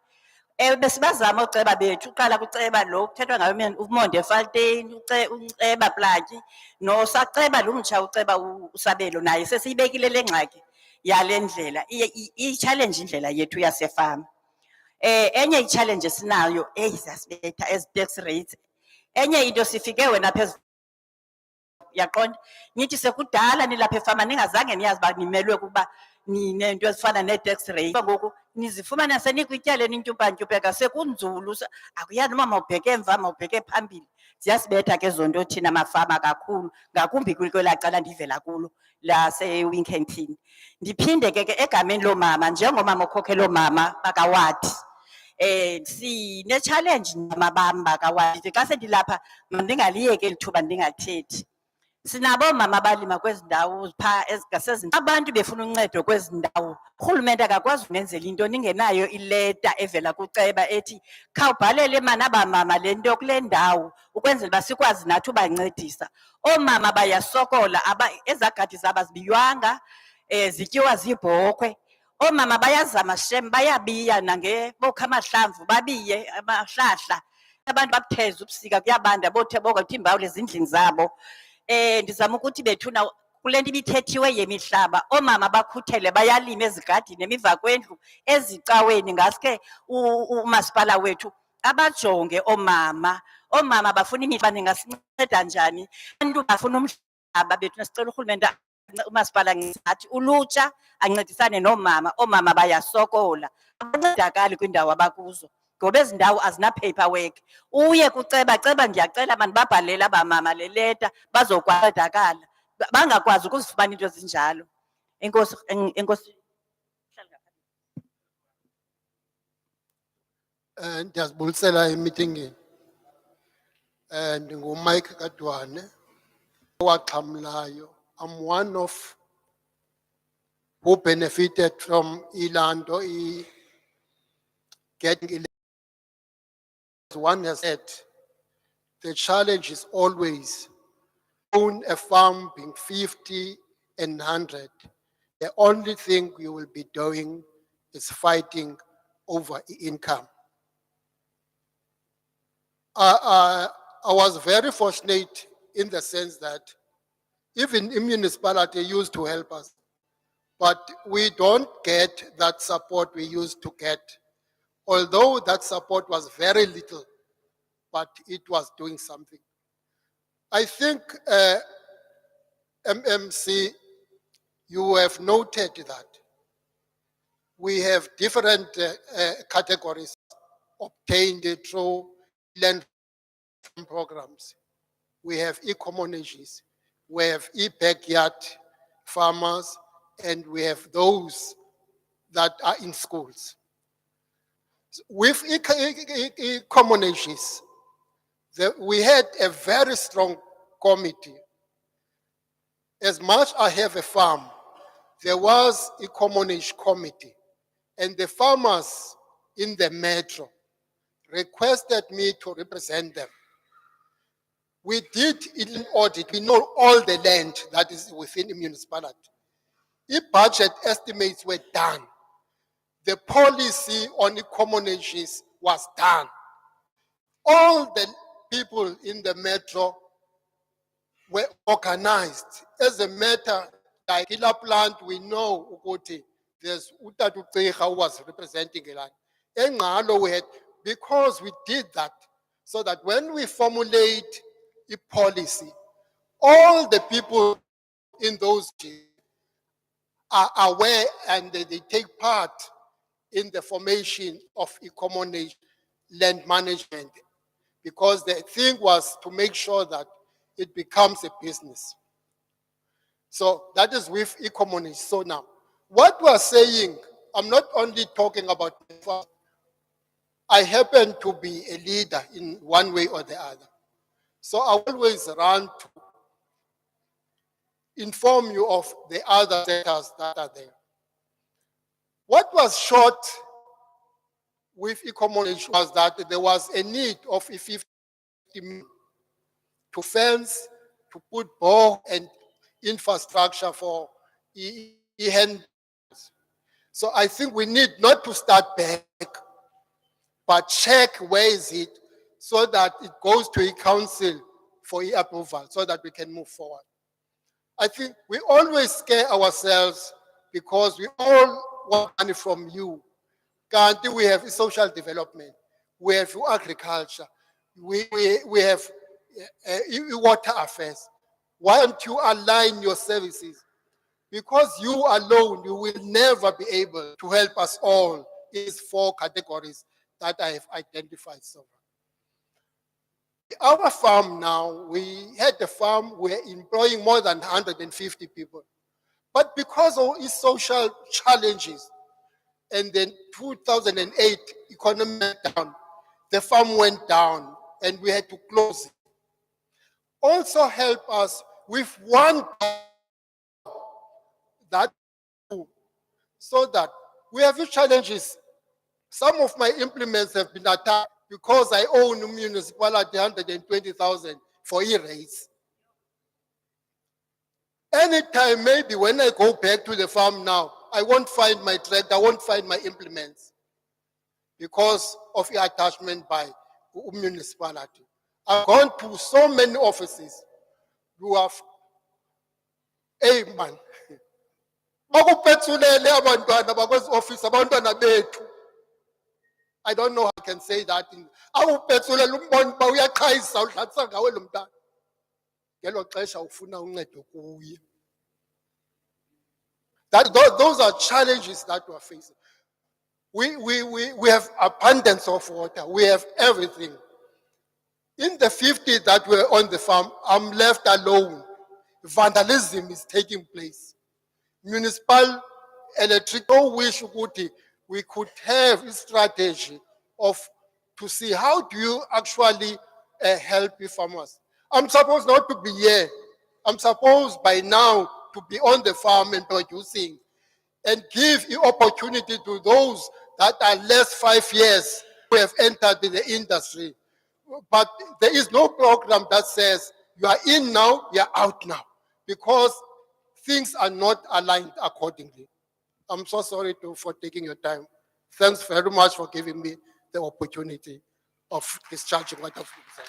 Besibazama uceba bethu uqala kuceba lo kuthethwa ngayo uMonde Falteni uceba Plaki nosaceba lo mtsha uceba uSabelo naye sesiyibekile le ngxaki yale ndlela i-challenge indlela yethu yasefama. Enye i-challenge sinayo zasibetha as tax rates. Enye into sifike wena phezulu yaqonda nithi sekudala nilapha efama ningazange niyazi uba nimelwe kuba ninento ezifana nee-tax rate. Ngoku nizifumana senikwityaleni intyumpantyumpeka sekunzulu akuyazi uba mawubheke emva mawubheke phambili. Ziyasibetha ke ezo nto thina mafama kakhulu ngakumbi kwelaa cala ndivela kulo laseWincanton. Ndiphinde ke egameni loomama njengomama okhokhela oomama bakawadi sine-challenge namabam bakawadi. Xa sendilapha mandingaliyeki eli thuba ndingathethi. Sinabo mama abalima kwezi ndawo phaa ezingasezindle abantu befuna uncedo kwezi ndawo. Urhulumente akakwazi unenzela into ningenayo ileta evela kuceba ethi khawubhalele mana bamama le nto kule ndawo ukwenzela uba sikwazi nathi ubancedisa. Oomama bayasokola ezagadi zabo azibiywanga zityiwa ziibhokhwe. Oomama bayazama shem bayabiya bokha amahlamvu babiye amahlahla abantu bakutheza ubusika kuyabanda bothe bokuthi imbawule ezindlini zabo. Ndizama ukuthi bethuna kule nto ibithethiwe yemihlaba oomama bakhuthele bayalima ezigadini emiva kwendlu ezicaweni ngaske umasipala wethu abajonge oomama. Oomama bafuna imihlaba ningasinceda njani? Abantu bafuna umhlaba bethu sicela urhulumente umasipala ngathi ulutsha ancedisane noomama. Oomama bayasokola abancedakali kwiindawo abakuzo ngoba ezi ndawo azina paperwork. Uye kuceba ceba ndiyacela abantu babhalele abamama le leta bazokwancedakala bangakwazi ukuzifumana into ezinjalo. Enkosi enkosi. Ndiyazibulisela emeetingini. NdinguMike Kadwane owaxhamlayo. I'm one of who benefited from Ilando getting. As one has said, the challenge is always own a farm being 50 and 100. The only thing you will be doing is fighting over income. I was very fortunate in the sense that even in municipality used to help us, but we don't get that support we used to get. Although that support was very little, but it was doing something. I think, MMC, you have noted that we have different categories obtained through land programs. We have e-communities, we have e-backyard farmers, and we have those that are in schools. With e-communities, we had a very strong committee. As much I have a farm, there was a community committee, and the farmers in the metro requested me to represent them. We did an audit. We know all the land that is within the municipality. If budget estimates were done, the policy on the communities was done. All the people in the metro were organized. As a matter, like Killer Plant, we know Ukote, there's Utatu Tseha who was representing a land. And we had, because we did that, so that when we formulate a policy, all the people in those are aware and they take part in the formation of e-community land management, because the thing was to make sure that it becomes a business. So that is with e-community. So now, what we're saying, I'm not only talking about, I happen to be a leader in one way or the other. So I always run to inform you of the other sectors that are there. What was short with e-communication was that there was a need of 50 million to fence, to put bore and infrastructure for e-hand. So I think we need not to start back, but check where is it so that it goes to a council for e-approval so that we can move forward. I think we always scare ourselves because we all want money from you. Currently, we have social development, we have agriculture, we have water affairs. Why don't you align your services? Because you alone, you will never be able to help us all in these four categories that I have identified so far. Our farm now, we had a farm, we're employing more than 150 people. But because of its social challenges, and then 2008, economy went down, the farm went down, and we had to close it. Also help us with one that, so that we have challenges. Some of my implements have been attacked because I own a municipality 120,000 for e-rates. Anytime, maybe when I go back to the farm now, I won't find my tractor, I won't find my implements because of the attachment by municipality. I've gone to so many offices. You have, hey man, bakuphetshulele abantwana bakwezi office, abantwana bethu. I don't know how I can say that. Awuphetshulele umbona uba uyaqhayisa udlalisa ngawe lo mntana. Ngelo xesha ufuna uncedo kuye. Those are challenges that we are facing. We have abundance of water. We have everything. In the 50 that were on the farm, I'm left alone. Vandalism is taking place. Municipal electric, no wish ukuthi we could have a strategy of to see how do you actually help the farmers. I'm supposed not to be here. I'm supposed by now to be on the farm and producing and give the opportunity to those that are less 5 years who have entered the industry. But there is no program that says you are in now, you are out now, because things are not aligned accordingly. I'm so sorry for taking your time. Thanks very much for giving me the opportunity of discharging what I've said.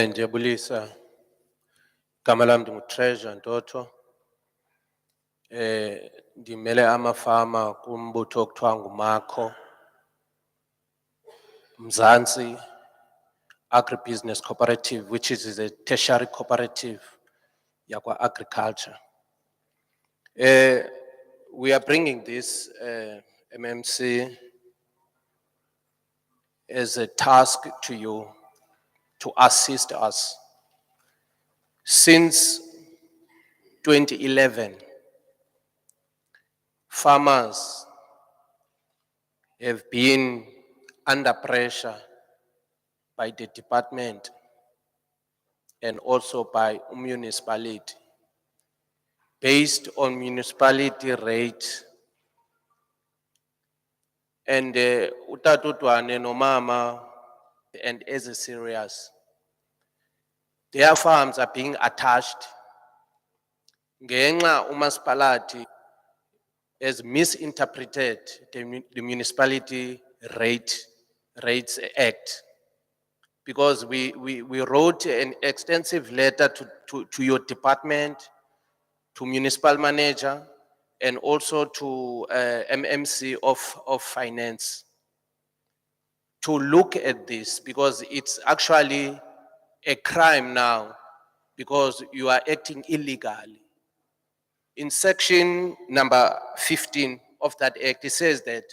Ndiyabulisa. Igama lam ndinguTreasure Ntotho. Ndimele amafama kumbutho okuthiwa nguMakho. Mzansi Agribusiness Cooperative, which is a tertiary cooperative yakwa agriculture. We are bringing this MMC as a task to you to assist us. Since 2011, farmers have been under pressure by the department and also by municipality, based on municipality rate. And utatutwane no mama and as a serious, their farms are being attached. Ngenxa umasipalati has misinterpreted the municipality rates act, because we wrote an extensive letter to your department, to municipal manager, and also to MMC of finance to look at this, because it's actually a crime now, because you are acting illegally. In section number 15 of that act, it says that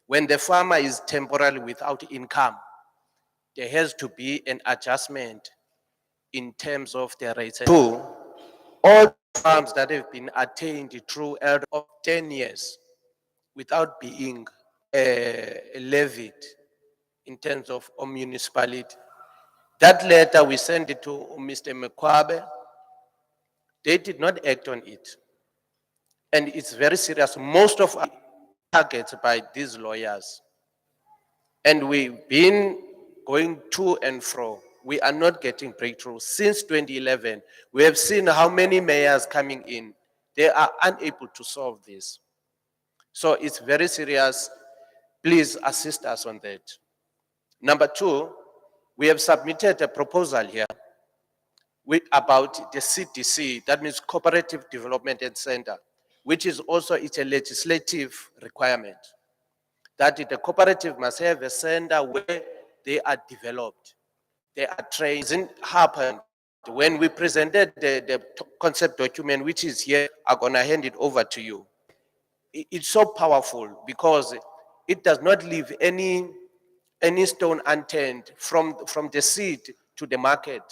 when the farmer is temporarily without income, there has to be an adjustment in terms of their rates. Two, all farms that have been attained through elder of 10 years without being levied in terms of a municipality. That letter, we sent it to Mr. Mekwabe. They did not act on it. And it's very serious. Most of our targets by these lawyers. And we've been going to and fro. We are not getting breakthrough. Since 2011, we have seen how many mayors coming in. They are unable to solve this. So it's very serious. Please assist us on that. Number two, we have submitted a proposal here about the CDC, that means Cooperative Development and Center, which is also, it's a legislative requirement that the cooperative must have a center where they are developed, they are trained. It didn't happen. When we presented the concept document, which is here, I'm gonna hand it over to you. It's so powerful because it does not leave any stone unturned from the seed to the market.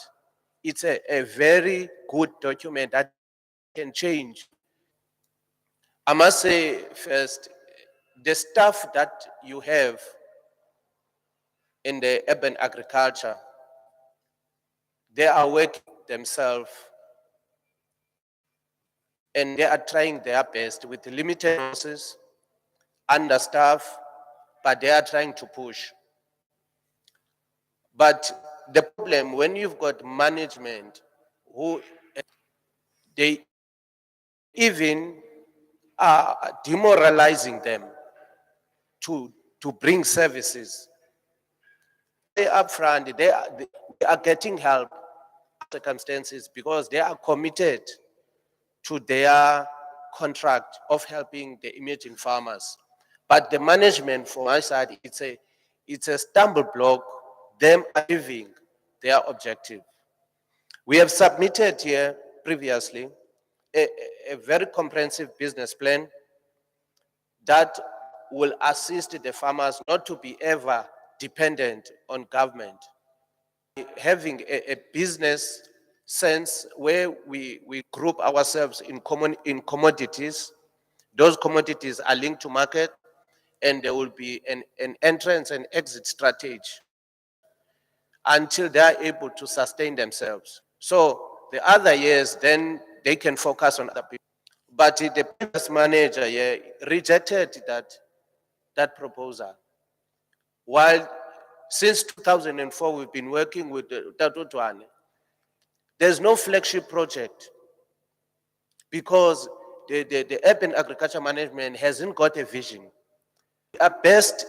It's a very good document that can change. I must say first, the staff that you have in the urban agriculture, they are working themselves and they are trying their best with limited resources, understaffed, but they are trying to push. But the problem, when you've got management who they even are demoralizing them to bring services. They upfront, they are getting help circumstances because they are committed to their contract of helping the emerging farmers. But the management from my side, it's a stumble block, them achieving their objective. We have submitted here previously a very comprehensive business plan that will assist the farmers not to be ever dependent on government. Having a business sense where we group ourselves in commodities. Those commodities are linked to market, and there will be an entrance and exit strategy until they are able to sustain themselves. So the other years, then they can focus on other people. But the previous manager rejected that proposal. While since 2004, we've been working with Tatutwane. There's no flagship project because the urban agriculture management hasn't got a vision. We are best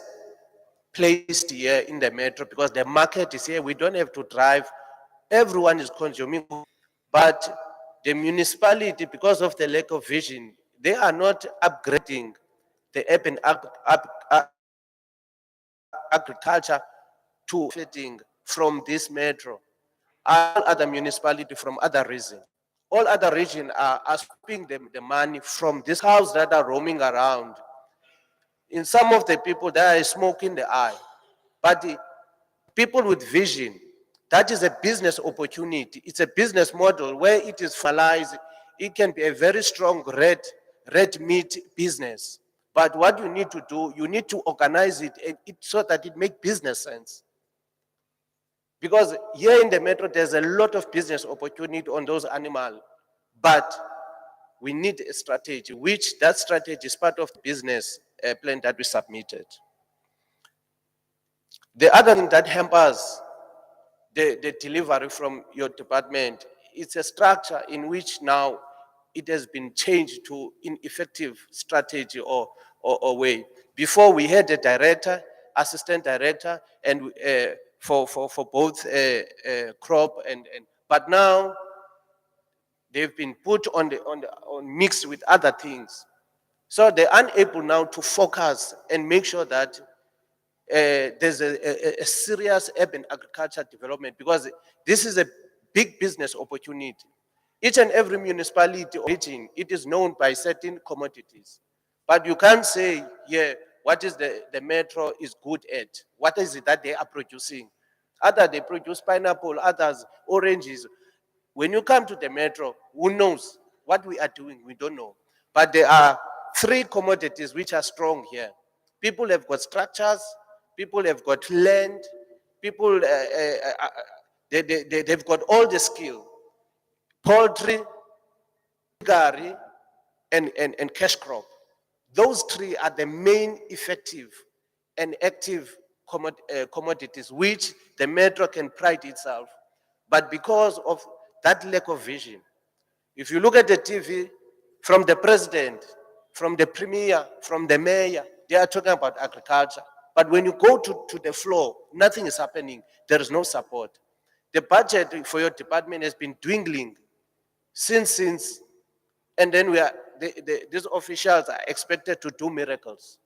placed here in the metro because the market is here. We don't have to drive. Everyone is consuming. But the municipality, because of the lack of vision, they are not upgrading the urban agriculture to fitting from this metro. All other municipalities from other regions. All other regions are spending the money from this house that are roaming around. In some of the people, there is smoke in the eye. But the people with vision, that is a business opportunity. It's a business model where it is finalized. It can be a very strong red meat business. But what you need to do, you need to organize it so that it makes business sense. Because here in the metro, there's a lot of business opportunity on those animals, but we need a strategy, which that strategy is part of the business plan that we submitted. The other thing that hampers the delivery from your department, it's a structure in which now it has been changed to ineffective strategy or way. Before we had a director, assistant director, and for both crop but now they've been put on mixed with other things. So they're unable now to focus and make sure that there's a serious urban agriculture development, because this is a big business opportunity. Each and every municipality or region, it is known by certain commodities. But you can't say, yeah, what is the metro is good at? What is it that they are producing? Others, they produce pineapple, others, oranges. When you come to the metro, who knows what we are doing? We don't know. But there are three commodities which are strong here. People have got structures, people have got land, people, they've got all the skill. Poultry, piggery, and cash crop. Those three are the main effective and active commodities which the metro can pride itself. But because of that lack of vision, if you look at the TV, from the president, from the premier, from the mayor, they are talking about agriculture. But when you go to the floor, nothing is happening. There is no support. The budget for your department has been dwindling since, and then these officials are expected to do miracles.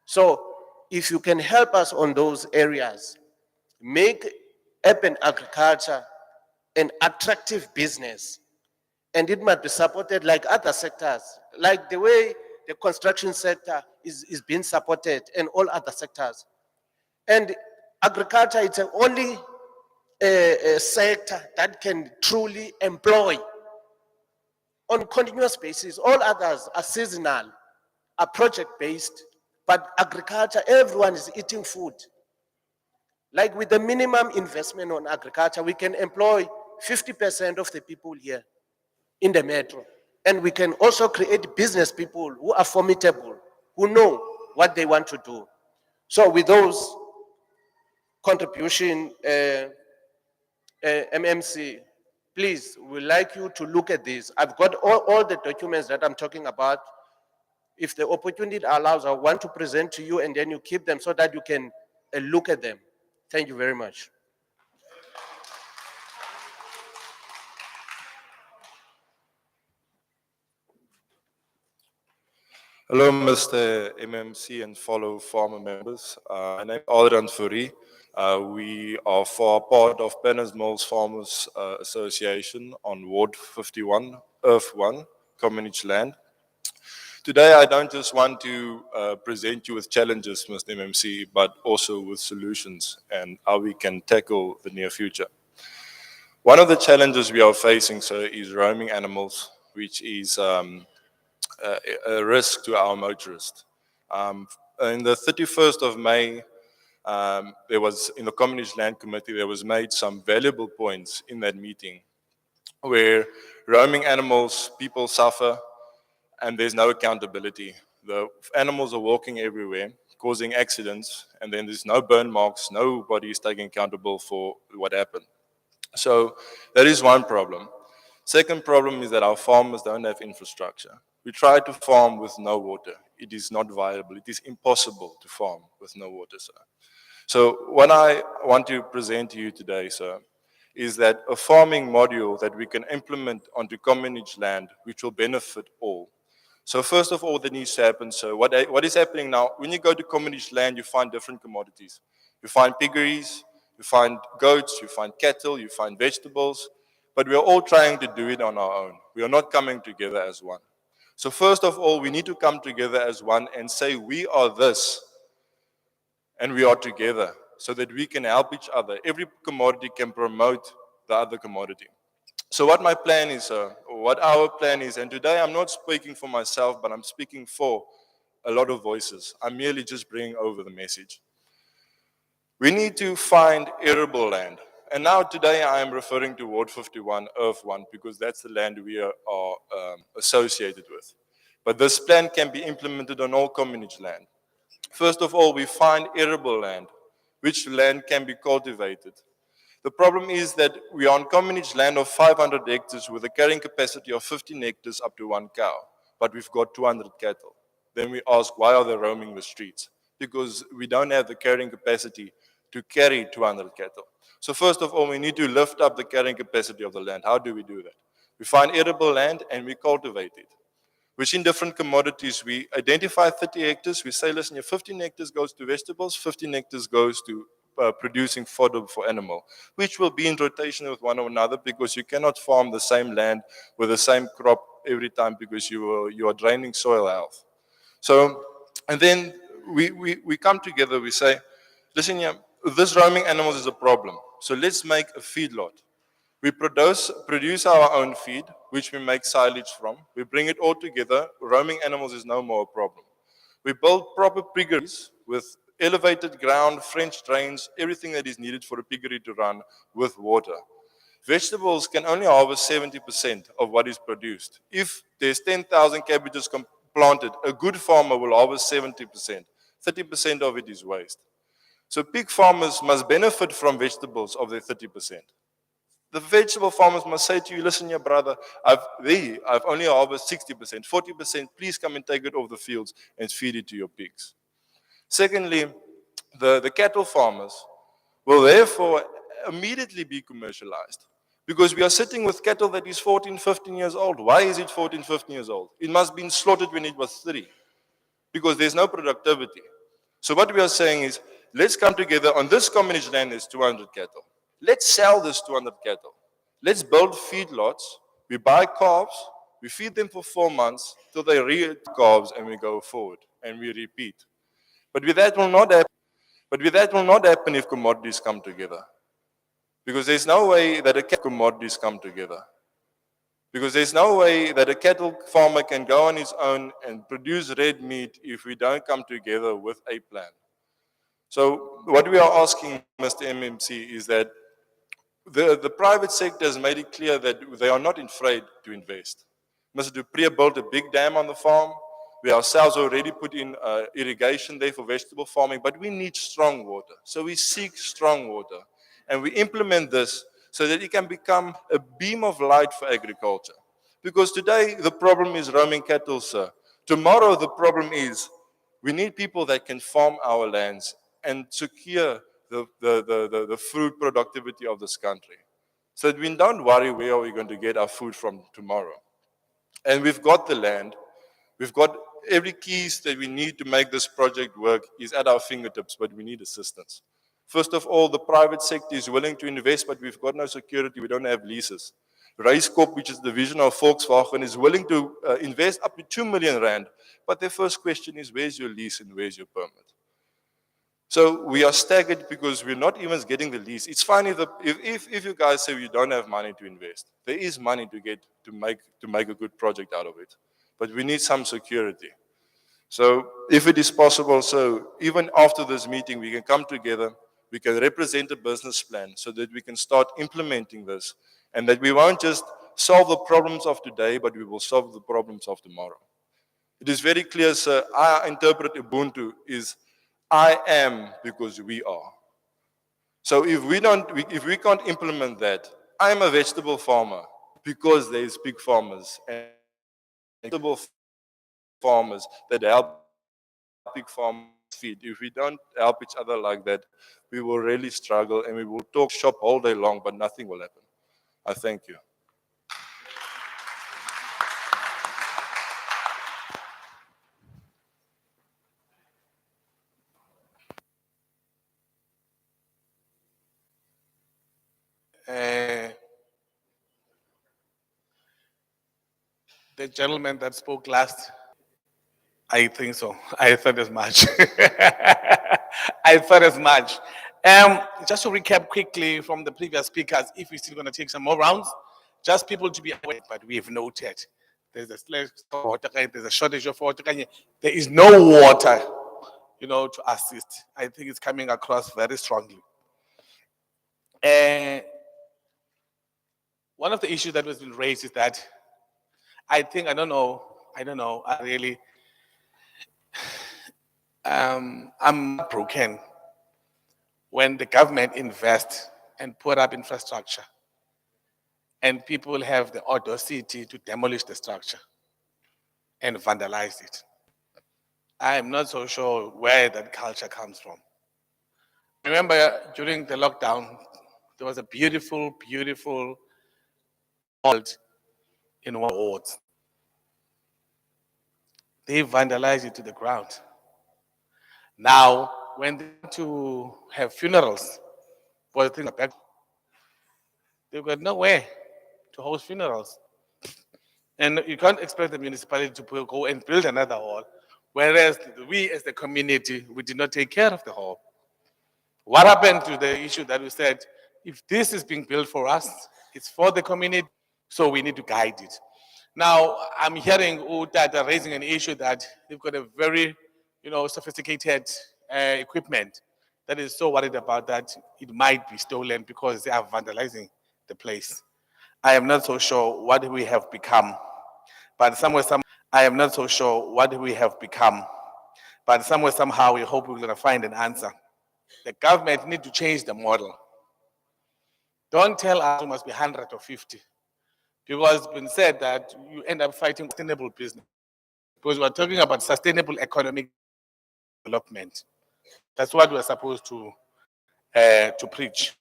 So if you can help us on those areas, make urban agriculture an attractive business, and it might be supported like other sectors, like the way the construction sector is being supported and all other sectors. And agriculture is the only sector that can truly employ on continuous basis. All others are seasonal, are project-based, but agriculture, everyone is eating food. Like with the minimum investment on agriculture, we can employ 50% of the people here in the metro. And we can also create business people who are formidable, who know what they want to do. So with those contribution, MMC, please, we'd like you to look at this. I've got all the documents that I'm talking about. if the opportunity allows, I want to present to you and then you keep them so that you can look at them. Thank you very much. Hello, Mr. MMC and fellow farmer members. My name is Adrian Fourie. We are part of Banners Mills Farmers Association on Ward 51, Earth 1, Community Land. Today, I don't just want to present you with challenges, Mr. MMC, but also with solutions and how we can tackle the near future. One of the challenges we are facing, sir, is roaming animals, which is a risk to our motorists. In the 31st of May, there was, in the Communist Land Committee, there was made some valuable points in that meeting where roaming animals, people suffer, and there's no accountability. The animals are walking everywhere, causing accidents, and then there's no burn marks, nobody is taken accountable for what happened. So that is one problem. Second problem is that our farmers don't have infrastructure. We try to farm with no water. It is not viable. It is impossible to farm with no water, sir. So what I want to present to you today, sir, is that a farming module that we can implement onto community land, which will benefit all. So first of all, that needs to happen, sir. What is happening now, when you go to community land, you find different commodities. You find piggeries, you find goats, you find cattle, you find vegetables, but we are all trying to do it on our own. We are not coming together as one. So first of all, we need to come together as one and say we are this and we are together so that we can help each other. Every commodity can promote the other commodity. So what my plan is, or what our plan is, and today I'm not speaking for myself, but I'm speaking for a lot of voices. I'm merely just bringing over the message. We need to find arable land. And now today I am referring to Ward 51, Earth 1, because that's the land we are associated with. But this plan can be implemented on all community land. First of all, we find arable land, which land can be cultivated. The problem is that we are on community land of 500 hectares with a carrying capacity of 15 hectares up to 1 cow, but we've got 200 cattle. Then we ask, why are they roaming the streets? Because we don't have the carrying capacity to carry 200 cattle. So first of all, we need to lift up the carrying capacity of the land. How do we do that? We find arable land and we cultivate it. Which in different commodities, we identify 30 hectares. We say, listen, your 15 hectares goes to vegetables, 15 hectares goes to producing fodder for animal, which will be in rotation with one another because you cannot farm the same land with the same crop every time because you are draining soil health. So, and then we come together, we say, listen, yeah, this roaming animals is a problem. So let's make a feedlot. We produce our own feed, which we make silage from. We bring it all together. Roaming animals is no more a problem. We build proper piggeries with elevated ground, French drains, everything that is needed for a piggery to run with water. Vegetables can only harvest 70% of what is produced. If there's 10,000 cabbages planted, a good farmer will harvest 70%. 30% of it is waste. So pig farmers must benefit from vegetables of their 30%. The vegetable farmers must say to you, listen, your brother, I've only harvested 60%, 40%, please come and take it off the fields and feed it to your pigs. Secondly, the cattle farmers will therefore immediately be commercialized because we are sitting with cattle that is 14, 15 years old. Why is it 14, 15 years old? It must have been slaughtered when it was 3 because there's no productivity. So what we are saying is, let's come together on this community land, there's 200 cattle. Let's sell this 200 cattle. Let's build feedlots. We buy calves. We feed them for 4 months till they rear calves and we go forward and we repeat. But with that will not happen if commodities come together. Because there's no way that commodities come together. Because there's no way that a cattle farmer can go on his own and produce red meat if we don't come together with a plan. So what we are asking, Mr. MMC, is that the private sector has made it clear that they are not afraid to invest. Mr. Dupree built a big dam on the farm. We ourselves already put in irrigation there for vegetable farming, but we need strong water. So we seek strong water. And we implement this so that it can become a beam of light for agriculture. Because today the problem is roaming cattle, sir. Tomorrow, the problem is we need people that can farm our lands and secure the food productivity of this country. So that we don't worry where are we going to get our food from tomorrow. And we've got the land, we've got every keys that we need to make this project work is at our fingertips, but we need assistance. First of all, the private sector is willing to invest, but we've got no security, we don't have leases. Racecorp, which is the division of Volkswagen, is willing to invest up to 2 million rand, but their first question is, where's your lease and where's your permit? So we are staggered because we're not even getting the lease. It's funny that if you guys say you don't have money to invest, there is money to get to make a good project out of it, but we need some security. So if it is possible, so even after this meeting, we can come together, we can represent a business plan so that we can start implementing this, and that we won't just solve the problems of today, but we will solve the problems of tomorrow. It is very clear, sir, I interpret Ubuntu is I am because we are. So if we can't implement that, I'm a vegetable farmer because there's big farmers and vegetable farmers that help big farmers feed. If we don't help each other like that, we will really struggle and we will talk shop all day long, but nothing will happen. I thank you. The gentleman that spoke last, I think so. I thought as much. I thought as much. Just to recap quickly from the previous speakers, if we're still going to take some more rounds, just people to be aware, but we have noted there's a shortage of water. There is no water, to assist. I think it's coming across very strongly. One of the issues that has been raised is that I don't know, I really, I'm broken when the government invests and put up infrastructure and people have the audacity to demolish the structure and vandalize it. I am not so sure where that culture comes from. Remember during the lockdown, there was a beautiful, beautiful world in one ward. They vandalized it to the ground. Now, when they want to have funerals, for the thing back, they've got nowhere to host funerals. And you can't expect the municipality to go and build another hall, whereas we as the community, we did not take care of the hall. What happened to the issue that we said, if this is being built for us, it's for the community, so we need to guide it. Now, I'm hearing Utata raising an issue that they've got a very, sophisticated equipment that is so worried about that it might be stolen because they are vandalizing the place. I am not so sure what we have become, but I am not so sure what we have become, but somehow we hope we're going to find an answer. The government need to change the model. Don't tell us it must be 100 or 50. Because it's been said that you end up fighting sustainable business. Because we're talking about sustainable economic development. That's what we're supposed to preach.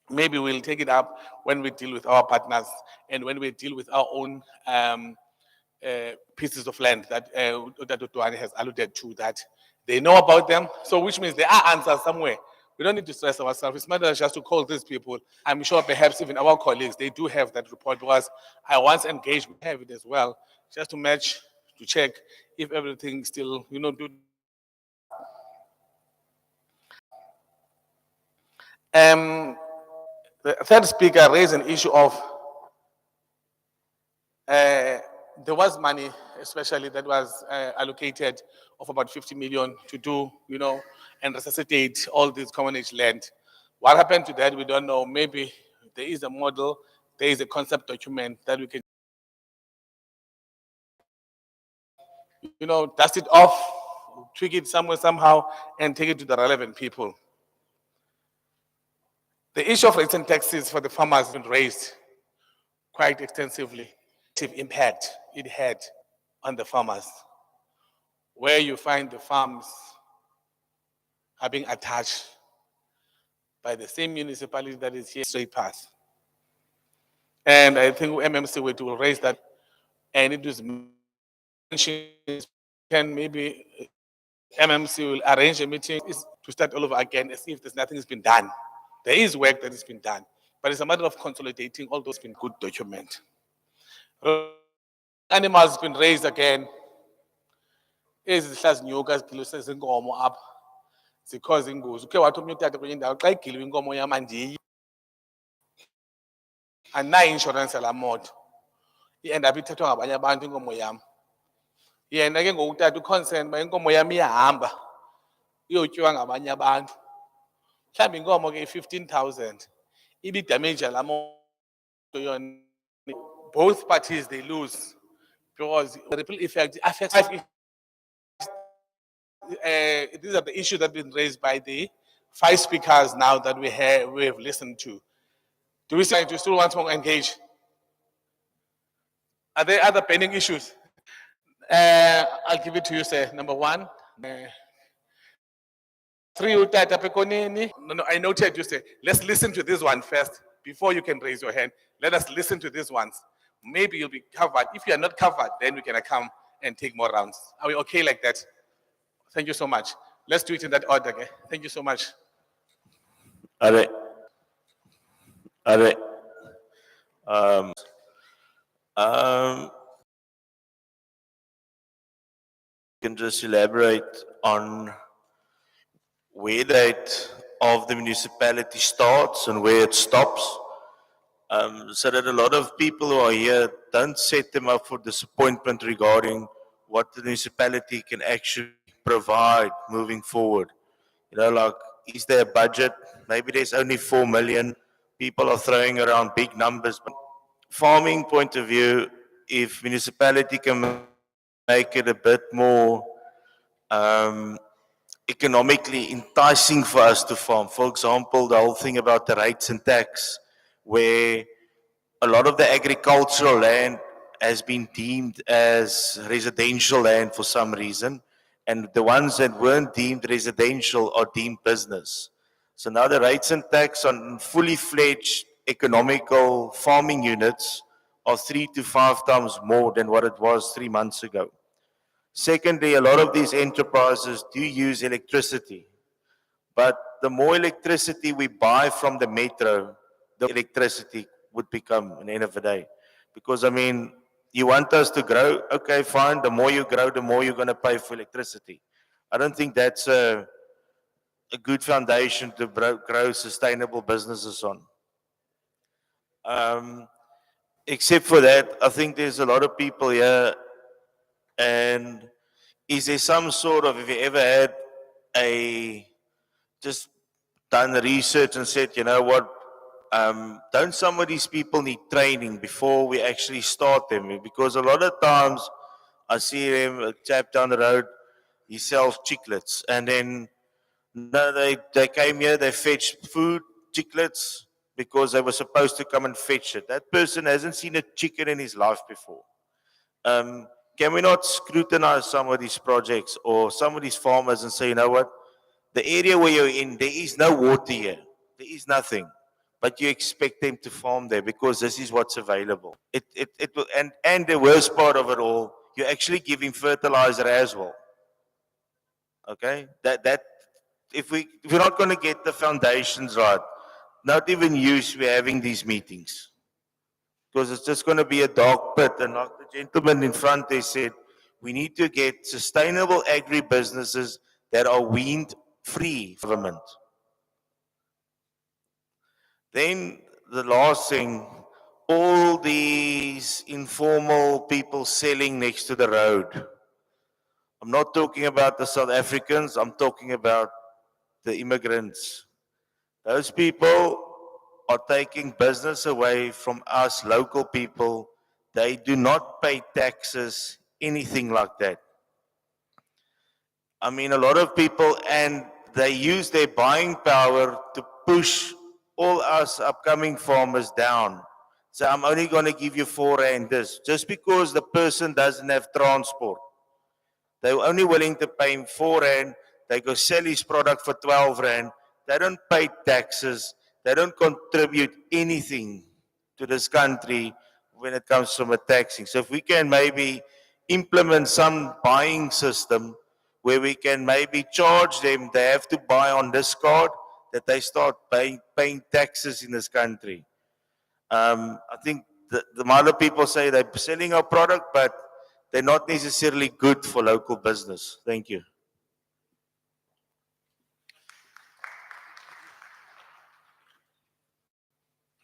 Maybe we'll take it up when we deal with our partners and when we deal with our own pieces of land that Dr. has alluded to, that they know about them. So which means there are answers somewhere. We don't need to stress ourselves. It's better just to call these people. I'm sure perhaps even our colleagues, they do have that report, because I once engaged, we have it as well, just to match, to check if everything still, do. The third speaker raised an issue of, there was money, especially that was allocated of about 50 million to do, and resuscitate all this commonage land. What happened to that, we don't know. Maybe there is a model, there is a concept document that we can, dust it off, tweak it somewhere, somehow, and take it to the relevant people. The issue of rates and taxes for the farmers has been raised quite extensively. Impact it had. on the farmers, where you find the farms are being attached by the same municipality that is here, straight path. And I think MMC will raise that, and it was mentioned, can maybe MMC will arrange a meeting to start all over again as if there's nothing has been done. There is work that has been done, but it's a matter of consolidating all those been good document. Animals has been raised again. Izihlazinyuka zigilise zinkomo apha zikhoza ingozi. Ukhe wathi omnye utata kwenye indawo xa igiliwe inkomo yam andiyi. Andinayo i-insurance yalaa moto. I-end up ithethwa ngabanye abantu inkomo yam. Yena ke ngoku utata uconcern uba inkomo yam iyahamba iyotyiwa ngabanye abantu. Mhlawumbi inkomo ke 15,000 ibidamage yalaa moto yona. Both parties they lose because the ripple effect affects. These are the issues that have been raised by the 5 speakers now that we have listened to. Do we still want to engage? Are there other pending issues? I'll give it to you, sir. Number 1. 3 utata pekonini. No, I noted you say, let's listen to this one first before you can raise your hand. Let us listen to these ones. Maybe you'll be covered. If you are not covered, then we can come and take more rounds. Are we okay like that? Thank you so much. Let's do it in that order. Okay? Thank you so much. Are can just elaborate on where that of the municipality starts and where it stops, so that a lot of people who are here don't set them up for disappointment regarding what the municipality can actually provide moving forward. You know, like, is there a budget? Maybe there's only 4 million. People are throwing around big numbers. But farming point of view, if municipality can make it a bit more economically enticing for us to farm. For example, the whole thing about the rates and tax, where a lot of the agricultural land has been deemed as residential land for some reason, and the ones that weren't deemed residential are deemed business. So now the rates and tax on fully fledged economical farming units are 3 to 5 times more than what it was 3 months ago. Secondly, a lot of these enterprises do use electricity, but the more electricity we buy from the metro, the electricity would become at the end of the day. Because, I mean, you want us to grow, okay, fine, the more you grow, the more you're going to pay for electricity. I don't think that's a good foundation to grow sustainable businesses on. Except for that, I think there's a lot of people here. And is there some sort of, have you ever had just done the research and said, you know what, don't some of these people need training before we actually start them? Because a lot of times I see them, a chap down the road, he sells chiclets. And then no, they came here, they fetched food, chiclets, because they were supposed to come and fetch it. That person hasn't seen a chicken in his life before. Can we not scrutinize some of these projects or some of these farmers and say, you know what, the area where you're in, there is no water here. There is nothing. But you expect them to farm there because this is what's available. And the worst part of it all, you're actually giving fertilizer as well. Okay? If we're not going to get the foundations right, not even we're having these meetings. Because it's just going to be a dark pit. And like the gentleman in front, they said, we need to get sustainable agri-businesses that are weaned free from government. Then the last thing, all these informal people selling next to the road. I'm not talking about the South Africans, I'm talking about the immigrants. Those people are taking business away from us local people. They do not pay taxes, anything like that. I mean, a lot of people, and they use their buying power to push all us upcoming farmers down. So I'm only going to give you 4 rand this, just because the person doesn't have transport. They're only willing to pay him 4 rand. They go sell his product for 12 rand. They don't pay taxes. They don't contribute anything to this country when it comes from a taxing. So if we can maybe implement some buying system where we can maybe charge them, they have to buy on this card, that they start paying taxes in this country. I think the other people say they're selling our product, but they're not necessarily good for local business. Thank you.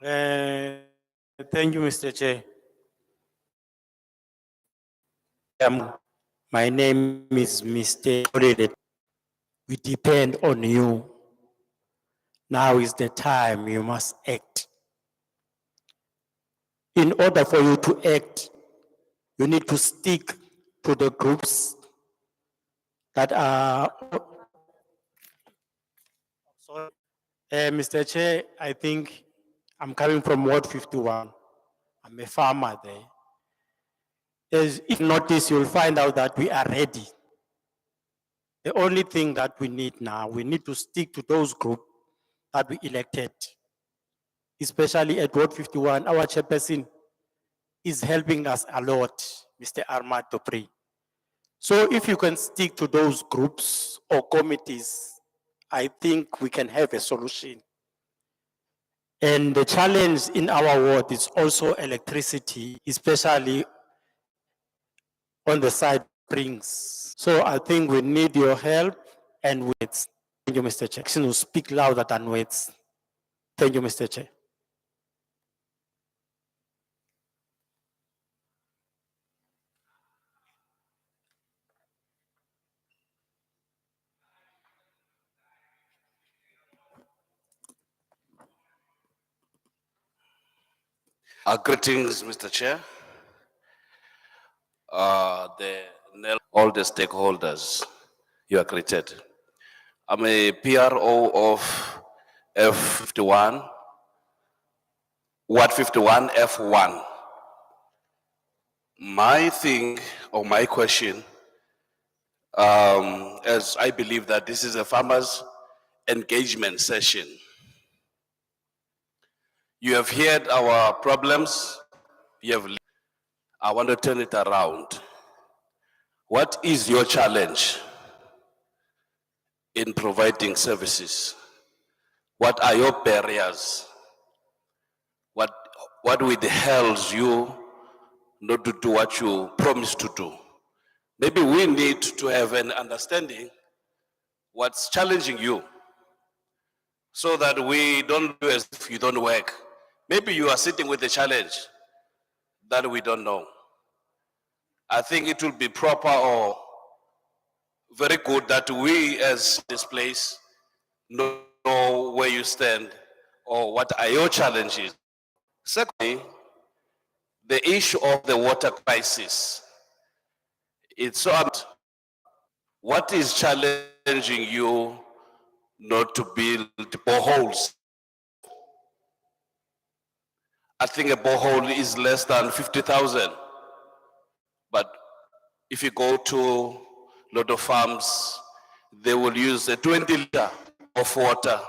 Thank you, Mr. Chair. My name is Mr. Odede. We depend on you. Now is the time you must act. In order for you to act, you need to stick to the groups that are. Sorry. Mr. Chair, I think I'm coming from Ward 51. I'm a farmer there. As if notice, you'll find out that we are ready. The only thing that we need now, we need to stick to those groups that we elected. Especially at Ward 51, our chairperson is helping us a lot, Mr. Armand Topri. So if you can stick to those groups or committees, I think we can have a solution. And the challenge in our ward is also electricity, especially on the side springs. So I think we need your help and words. Thank you, Mr. Chair. Action will speak louder than words. Thank you, Mr. Chair. Greetings, Mr. Chair. All the stakeholders you are greeted. I'm a PRO of F51, Ward 51, F1. My thing or my question, as I believe that this is a farmers engagement session. You have heard our problems. I want to turn it around. What is your challenge in providing services? What are your barriers? What withholds you not to do what you promised to do? Maybe we need to have an understanding what's challenging you so that we don't do as if you don't work. Maybe you are sitting with a challenge that we don't know. I think it will be proper or very good that we as this place know where you stand or what are your challenges. Secondly, the issue of the water crisis. It's not what is challenging you not to build boreholes. I think a borehole is less than 50,000. But if you go to a lot of farms, they will use a 20 liter of water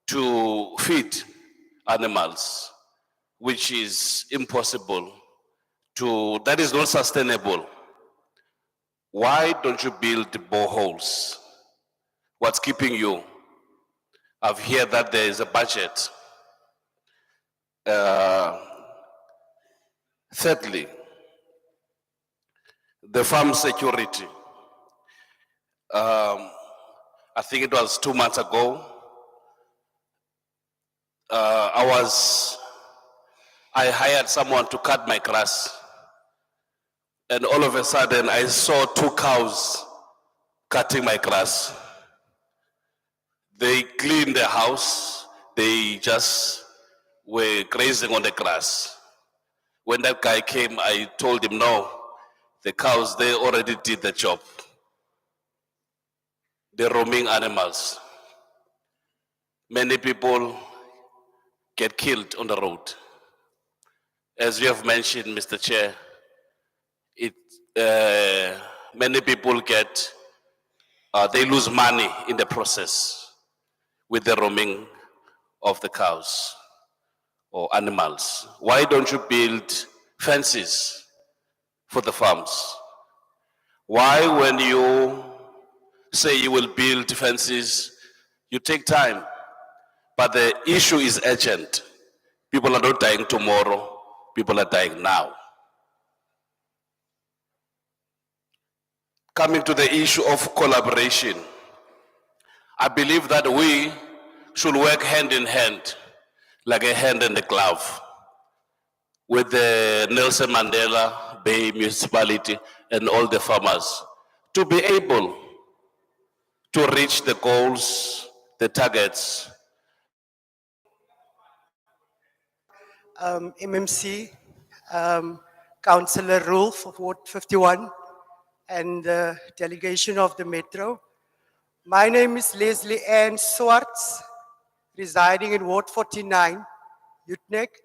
to feed animals, which is impossible that is not sustainable. Why don't you build boreholes? What's keeping you? I've heard that there is a budget. Thirdly, the farm security. I think it was 2 months ago. I hired someone to cut my grass. And all of a sudden I saw 2 cows cutting my grass. They cleaned the house. They just were grazing on the grass. When that guy came, I told him, no, the cows, they already did the job. They're roaming animals. Many people get killed on the road. As you have mentioned, Mr. Chair, many people they lose money in the process with the roaming of the cows or animals. Why don't you build fences for the farms? Why, when you say you will build fences, you take time, but the issue is urgent. People are not dying tomorrow, people are dying now. Coming to the issue of collaboration, I believe that we should work hand in hand, like a hand in the glove, with the Nelson Mandela Bay municipality and all the farmers to be able to reach the goals, the targets. MMC, Councillor Rule for Ward 51, and the delegation of the Metro. My name is Leslie Ann Swartz, residing in Ward 49, Utrecht,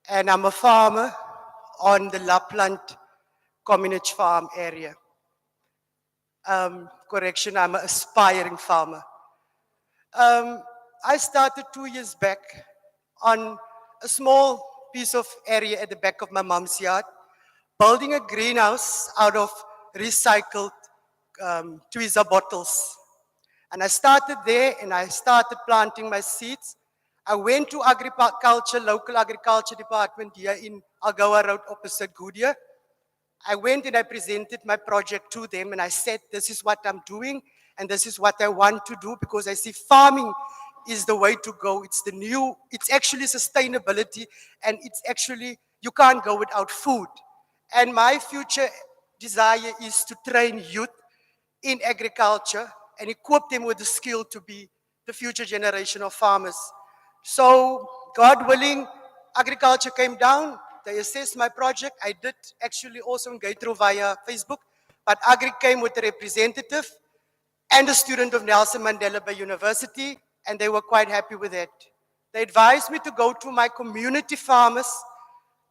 and I'm a farmer on the Lapland Community Farm area. Correction, I'm an aspiring farmer. I started 2 years back on a small piece of area at the back of my mom's yard, building a greenhouse out of recycled tweezer bottles. And I started there and I started planting my seeds. I went to agriculture, local agriculture department here in Algoa Road opposite Goodyear. I went and I presented my project to them and I said, this is what I'm doing and this is what I want to do because I see farming is the way to go. It's actually sustainability and it's actually, you can't go without food. And my future desire is to train youth in agriculture and equip them with the skill to be the future generation of farmers. So, God willing, agriculture came down. They assessed my project. I did actually also engage through via Facebook, but Agri came with a representative and a student of Nelson Mandela Bay University, and they were quite happy with it. They advised me to go to my community farmers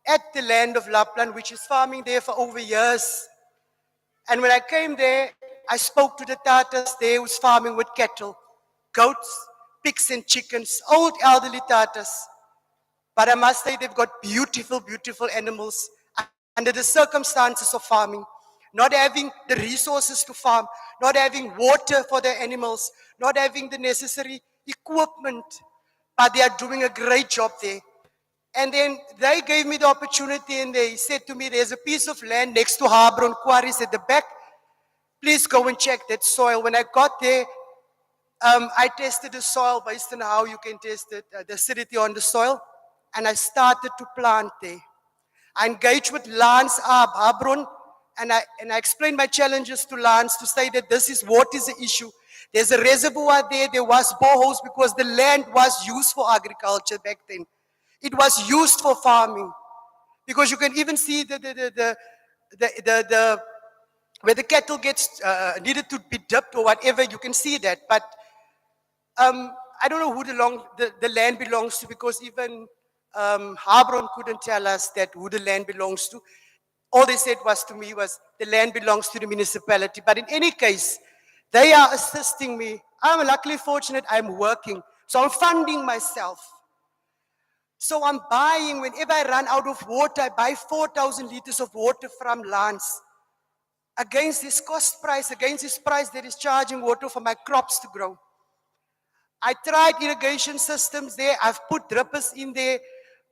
at the land of Lapland, which is farming there for over years. And when I came there, I spoke to the Tatas there who's farming with cattle, goats, pigs and chickens, old elderly Tatas. But I must say they've got beautiful, beautiful animals under the circumstances of farming, not having the resources to farm, not having water for their animals, not having the necessary equipment, but they are doing a great job there. And then they gave me the opportunity and they said to me, there's a piece of land next to Harbron Quarries at the back. Please go and check that soil. When I got there, I tested the soil based on how you can test it, the acidity on the soil. And I started to plant there. I engaged with Lance Harbron and I explained my challenges to Lance to say that this is what is the issue. There's a reservoir there, there was boreholes because the land was used for agriculture back then. It was used for farming. Because you can even see where the cattle gets needed to be dipped or whatever, you can see that. But I don't know who the land belongs to because even Harbron couldn't tell us that who the land belongs to. All they said was to me was the land belongs to the municipality. But in any case, they are assisting me. I'm luckily fortunate I'm working. So I'm funding myself. So I'm buying, whenever I run out of water, I buy 4,000 liters of water from Lance. Against this cost price, against this price that is charging water for my crops to grow. I tried irrigation systems there. I've put drippers in there.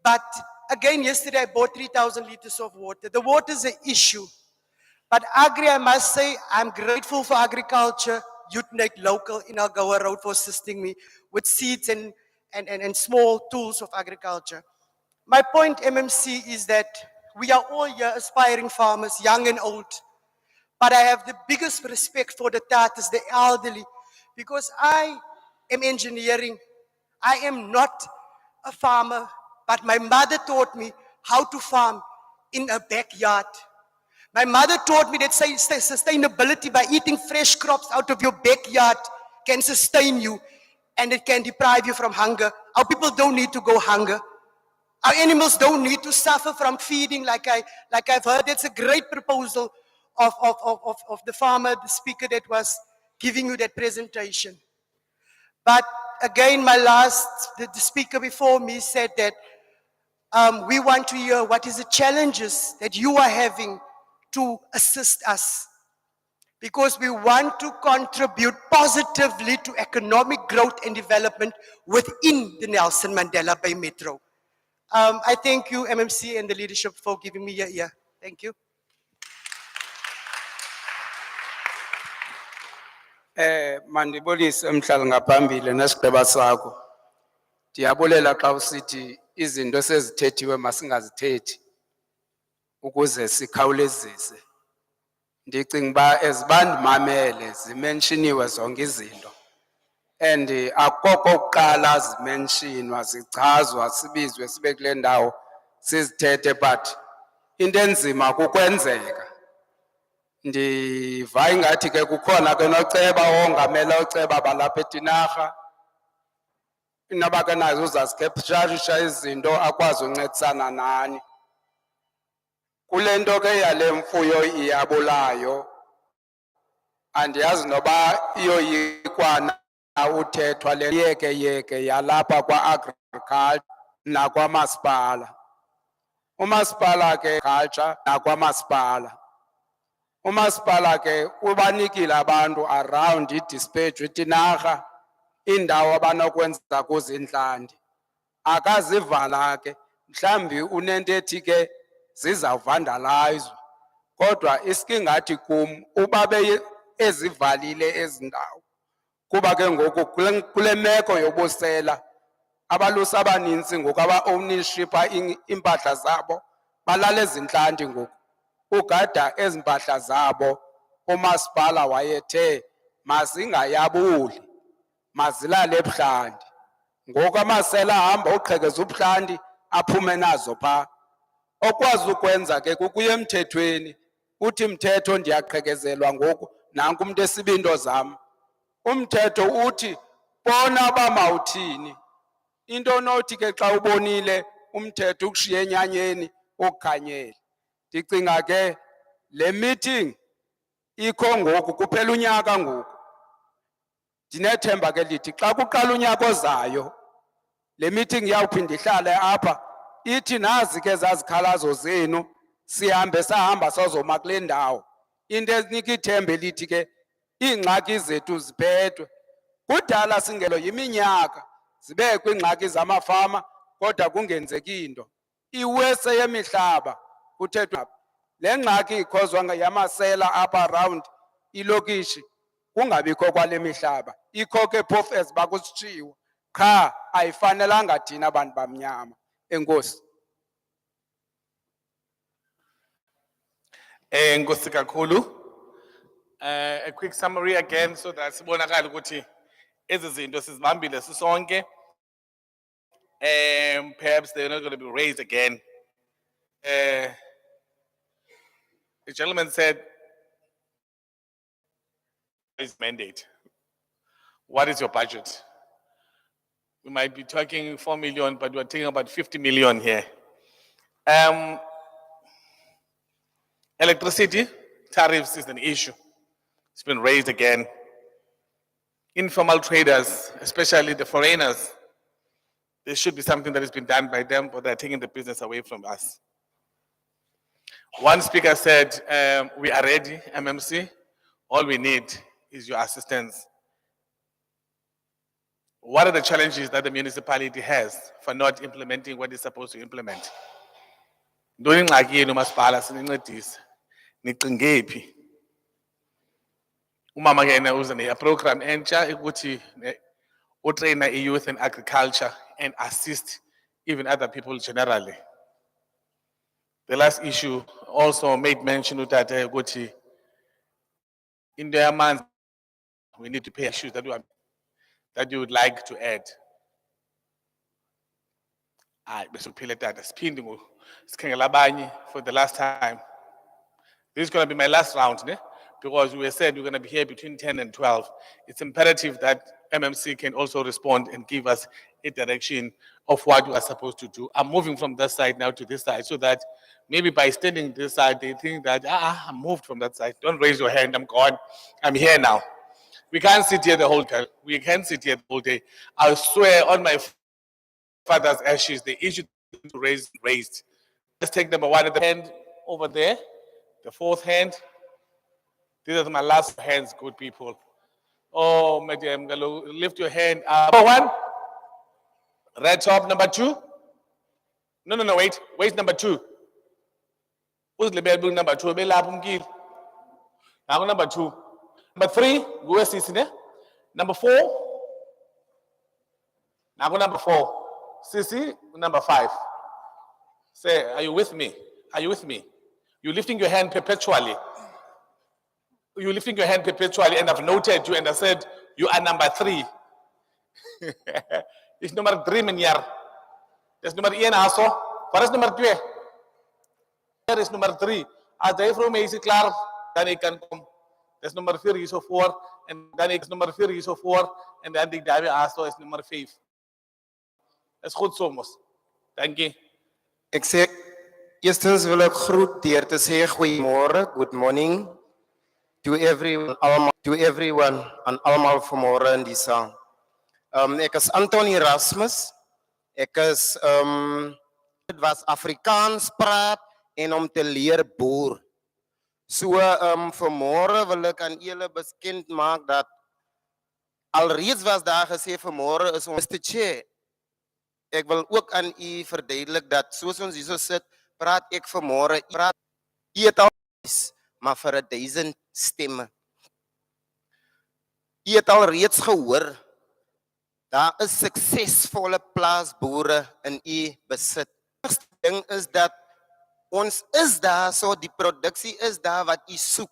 But again, yesterday I bought 3,000 liters of water. The water is an issue. But Agri, I must say, I'm grateful for agriculture, Utrecht local in Algoa Road for assisting me with seeds and small tools of agriculture. My point, MMC, is that we are all here aspiring farmers, young and old. But I have the biggest respect for the Tatas, the elderly, because I am engineering. I am not a farmer, but my mother taught me how to farm in a backyard. My mother taught me that sustainability by eating fresh crops out of your backyard can sustain you and it can deprive you from hunger Our people don't need to go hunger. Our animals don't need to suffer from feeding like I've heard. That's a great proposal of the farmer, the speaker that was giving you that presentation. But again, the speaker before me said that we want to hear what is the challenges that you are having to assist us. Because we want to contribute positively to economic growth and development within the Nelson Mandela Bay Metro. I thank you, MMC, and the leadership for giving me your ear. Thank you. Mandibulise mhlali ngaphambili nesigqeba sakho. Ndiyabulela xa usithi izinto sezithethiwe masingazithethi ukuze sikhawulezise. Ndicinga uba ezibandimamele zimenshiniwe zonke izinto. And akokokuqala zimenshinwa, zichazwa, sibizwe sibe kule ndawo sizithethe, but into enzima kukwenzeka. Ndiva ingathi ke kukhona ke noceba ongamela oceba balapha eTinarha. Inoba ke nazo uzazikepsharisha izinto akwazi uncedisana nani. Kule nto ke yale mfuyo iyabulayo, andiyazi noba iyoyikwana uthethwa le yeke yalapha kwa-agriculture nakwamasipala. Umasipala ke culture nakwamasipala. Umasipala ke ubanikile abantu around idispatch iTinarha indawo abanokwenza kuzo intlandi. Akazivala ke, mhlambi unento ethi ke zizawuvandalizwa. Kodwa isingathi kum uba ezivalile ezi ndawo. Kuba ke ngoku kule meko yobusela abalusi abaninzi ngoku aba-ownershipa impahla zabo balala ezintlandi ngoku. Ugada ezi mpahla zabo umasipala wayethe mazingayabuli, mazilale ebuhlandi. Ngoku amasela ahamba uqhekeza ubuhlandi aphume nazo phaa. Okwazi ukwenza ke kukuya emthethweni, uthi mthetho ndiyaqhekezelwa ngoku, nanku umuntu esibindo zam. Umthetho uthi bona uba mawuthini. Into onothi ke xa ubonile umthetho ukushiya enyanyeni ukukhanyela. Ndicinga ke le meeting ikho ngoku kuphela unyaka ngoku. Ndinethemba ke lithi xa kuqala unyaka ozayo le meeting iyawuphinda ihlale apha ithi nazi ke zazikhalazo zenu sihambe sahamba sozoma kule ndawo. Into ezinika ithemba elithi ke iingxaki zethu ziphethwe. Kudala singelo yiminyaka zibekwe iingxaki zamafama kodwa kungenzeki into. Iwese yemihlaba kuthethwa le ngxaki ikhozwa yamasela apha around ilokishi kungabikho kwale mihlaba. Ikho ke phofu ezibakusitshiwo qha ayifanelanga thina bantu bamnyama. Enkosi. Enkosi kakhulu. A quick summary again so that sibonakala ukuthi ezi zinto sizibambile sisonke. Perhaps they're not going to be raised again. The gentleman said, his mandate. What is your budget? We might be talking 4 million, but we're talking about 50 million here. Electricity tariffs is an issue. It's been raised again. Informal traders, especially the foreigners, there should be something that has been done by them, but they're taking the business away from us. One speaker said, we are ready, MMC. All we need is your assistance. What are the challenges that the municipality has for not implementing what it's supposed to implement? Ntoni ingxaki yenu masipala sinincedise. Nicinge phi? Umama ke yena uze ne-program entsha ukuthi utrain youth in agriculture and assist even other people generally. The last issue also made mention of that ukuthi into yamanzi we need to pay issues that you would like to add. Bese kuphile tata siphinde sikhangela abanye for the last time. This is going to be my last round, ne? because we said we're going to be here between 10 and 12. It's imperative that MMC can also respond and give us a direction of what we are supposed to do. I'm moving from this side now to this side so that maybe by standing this side, they think that, I moved from that side. Don't raise your hand, I'm gone. I'm here now. We can't sit here the whole time. We can't sit here the whole day. I swear on my father's ashes, the issue to raised. Let's take number one at the hand over there, the fourth hand. These are my last hands, good people. Oh, madam, lift your hand up. Number one, red top, number two. No, wait, number two. Who's the bell number two? Now, number two. Number three, go is number four. Now, number four. Sisi, number five. Say, are you with me? Are you with me? You're lifting your hand perpetually. You're lifting your hand perpetually, and I've noted you, and I said, you are number three. It's number three, meneer. That's number one, also. What is number two? Here is number three. As they from me is clear, then I can come. That's number 4 is 4, and then it's number 4 is 4, and then the David also is number 5. That's good so much. Thank you. Ek sê eerstens wil ek groet deur te sê goeiemôre, good morning to everyone en almal vanmôre in die saal. Ek is Anthony Erasmus. Ek is dit was Afrikaans praat en om te leer boer. So vanmôre wil ek aan julle bekend maak dat alreeds was daar gesê vanmôre is ons te chair. Ek wil ook aan u verduidelik dat soos ons hierso sit, praat ek vanmôre, praat u het al maar vir 1000 stemme. U het al reeds gehoor, daar is suksesvolle plaasboere in u besit. Die eerste ding is dat ons is daar, so die produksie is daar wat u soek,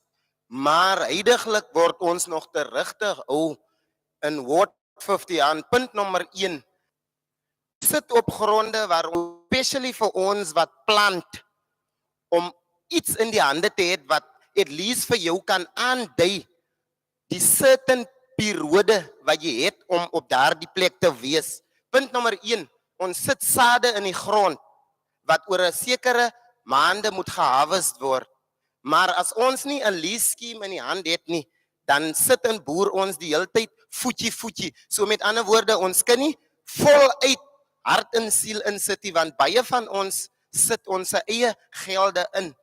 maar huidiglik word ons nog teruggehou in Ward 50 aan punt nommer 1. Sit op gronde waar especially vir ons wat plant om iets in die hande te hê wat at least vir jou kan aandui die certain periode wat jy het om op daardie plek te wees. Punt nommer 1, ons sit sade in die grond wat oor 'n sekere maande moet geharvest word. Maar as ons nie 'n lease scheme in die hand het nie, dan sit en boer ons die hele tyd voetjie. So met ander woorde, ons kan nie voluit hart en siel insit nie, want baie van ons sit ons eie gelde in.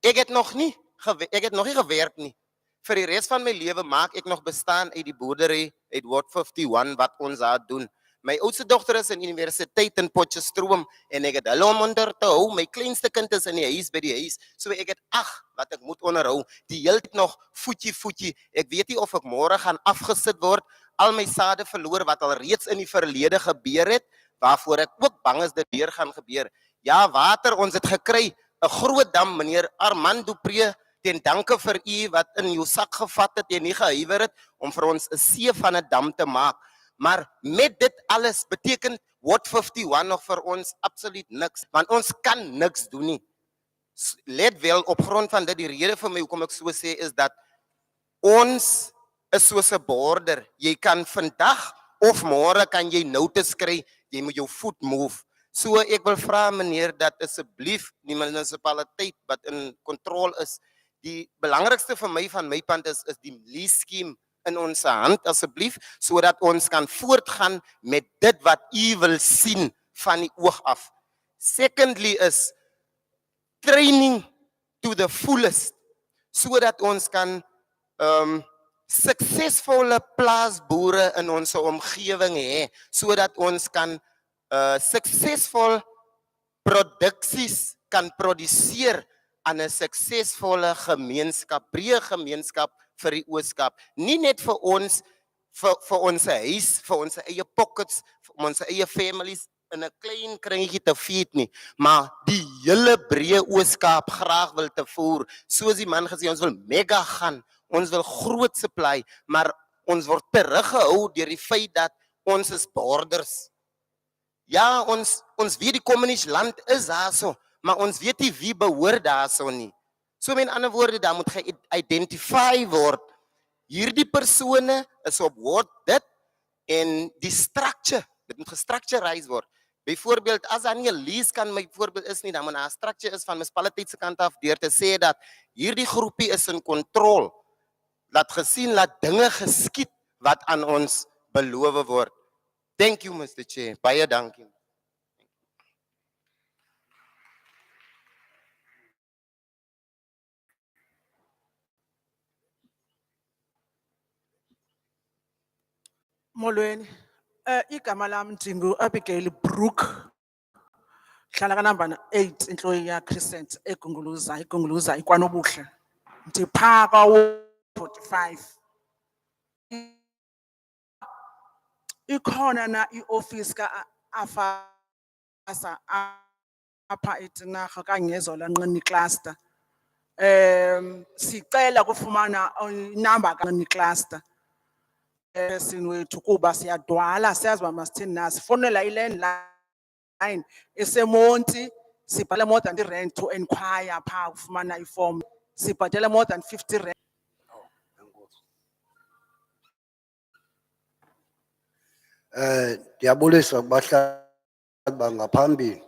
Ek het nog nie gewerk nie. Vir die res van my lewe maak ek nog bestaan uit die boerdery uit Ward 51 wat ons daar doen. My oudste dogter is in universiteit in Potchefstroom en ek het hulle om onder te hou. My kleinste kind is in die huis by die huis. So ek het 8 wat ek moet onderhou. Die hele tyd nog voetjie. Ek weet nie of ek môre gaan afgesit word. Al my sade verloor wat al reeds in die verlede gebeur het, waarvoor ek ook bang is dit weer gaan gebeur. Ja, water, ons het gekry 'n groot dam, meneer Armand Dupré, ten danke vir u wat in jou sak gevat het en nie gehuiwer het om vir ons 'n see van 'n dam te maak. Maar met dit alles beteken Ward 51 nog vir ons absoluut niks, want ons kan niks doen nie. Let wel, op grond van dit, die rede vir my hoekom ek so sê is dat ons is soos 'n border. Jy kan vandag of môre kan jy notice kry, jy moet jou voet move. So ek wil vra meneer dat asseblief die munisipaliteit wat in kontrole is, die belangrikste vir my van my kant is die lease scheme in ons hand asseblief, sodat ons kan voortgaan met dit wat u wil sien van die oog af. Secondly is training to the fullest, sodat ons kan suksesvolle plaasboere in ons omgewing hê, sodat ons kan suksesvol produksies kan produseer aan 'n suksesvolle gemeenskap, breë gemeenskap vir die Ooskaap. Nie net vir ons, vir ons huis, vir ons eie pockets, vir ons eie families in 'n klein kringetjie te feed nie, maar die hele breë Ooskaap graag wil te voer. Soos die man gesê, ons wil mega gaan, ons wil groot supply, maar ons word teruggehou deur die feit dat ons is borders. Ja, ons weet die kommunist land is daarso, maar ons weet nie wie behoort daarso nie. So met ander woorde, daar moet ge-identify word. Hierdie persone is op word dit en die structure, dit moet gestructureerd word. Bijvoorbeeld, as daar nie 'n lease kan byvoorbeeld is nie, dan moet daar 'n structure is van munisipaliteit se kant af deur te sê dat hierdie groepie is in kontrol. Laat gesien laat dinge geskied wat aan ons beloof word. Thank you Mr. Chair. Baie dankie. Molweni, igama lam ndingu Abigail Brook. Hlala ka-number 8 Intloya Crescent eGunguluza iKwanobuhle. Ndipha kwa-45. Ikhona na i-office ka-Afasa apha eTinarha okanye eZolanqini cluster. Sicela kufumana inamba kaNqini cluster. Sinwethu kuba siyadwala siyazi uba masithini na sifonela i-landline eseMonti sibhatala more than i-rent to enquire phaa ukufumana iform sibhatala more than 50 rand. Ndiyabulisa kubahlali bangaphambili.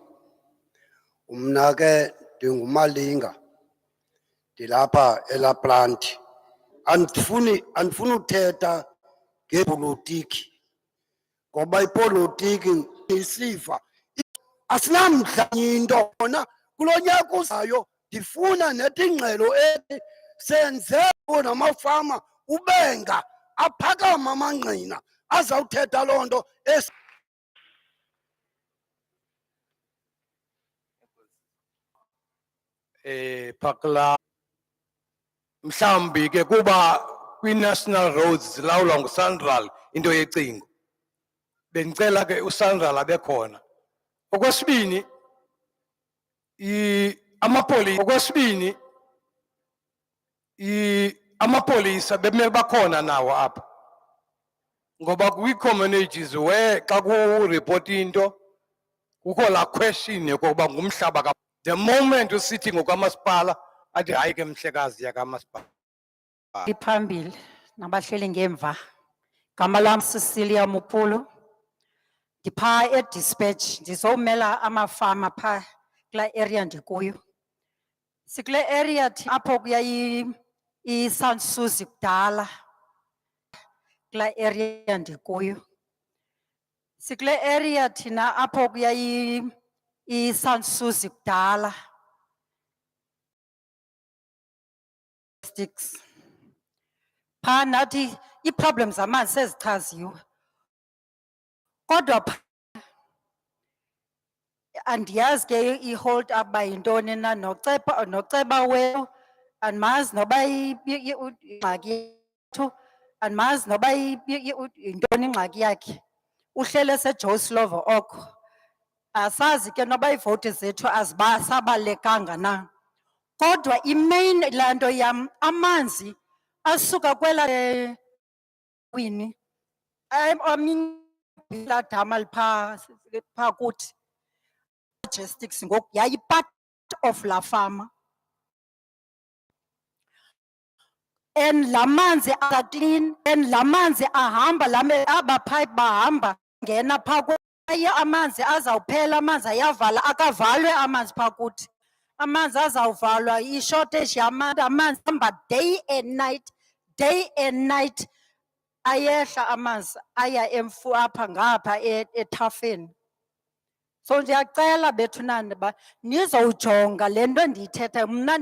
Umna ke ndinguMalinga. Ndilapha eLaplanti. Andifuni uthetha ngepolitiki. Ngoba ipolitiki isifa. Asinamdla into ona kulonyaka uzayo ndifuna nethi ingxelo ethi senze namafama ubenga aphakama amangqina azawuthetha loo nto Pakla mhlambi ke kuba kwi-national roads zilawulwa nguSanral into yecingo. Bendicela ke uSanral abe khona. Okwesibini amapolisa bemele bakhona nawo apha. Ngoba kwi-communities where xa ku-report into kukho la question yokokuba ngumhlaba ka. The moment usithi ngokwamasipala athi hayi ke mhlekazi yakamasipala. Iphambili nabahleli ngemva. Gama lam Cecilia Mupulu. Ndipha e-dispatch ndizomela amafama pha kula area ndikuyo. Sikule area apho kuyayi iSansuzi kudala. Kula area ndikuyo. Sikule area thina apho kuyayi iSansuzi kudala. Sticks. Pha nathi i-problems amanzi sezichaziwe. Kodwa andiyazi ke i-hold up by yintoni na noceba wethu andimazi noba ingxaki yethu andimazi noba yintoni ingxaki yakhe uhlele eseJoe Slovo oko asazi ke noba iivoti zethu sabalekanga na kodwa imain laa nto yam amanzi asuka kwela wini la dama lipha kuthi logistics ngoku yayi-part of la fama and la manzi clean and la manzi ahamba aba pipe bahamba ngena phaa kwaye amanzi azawuphela amanzi ayavala akavalwe amanzi phaa kuthi amanzi azawuvalwa i-shortage yamanzi amanzi hamba day and night ayehla amanzi aya apha ngapha ethafeni. So ndiyacela bethunani ba nizowujonga le nto ndiyithethayo mna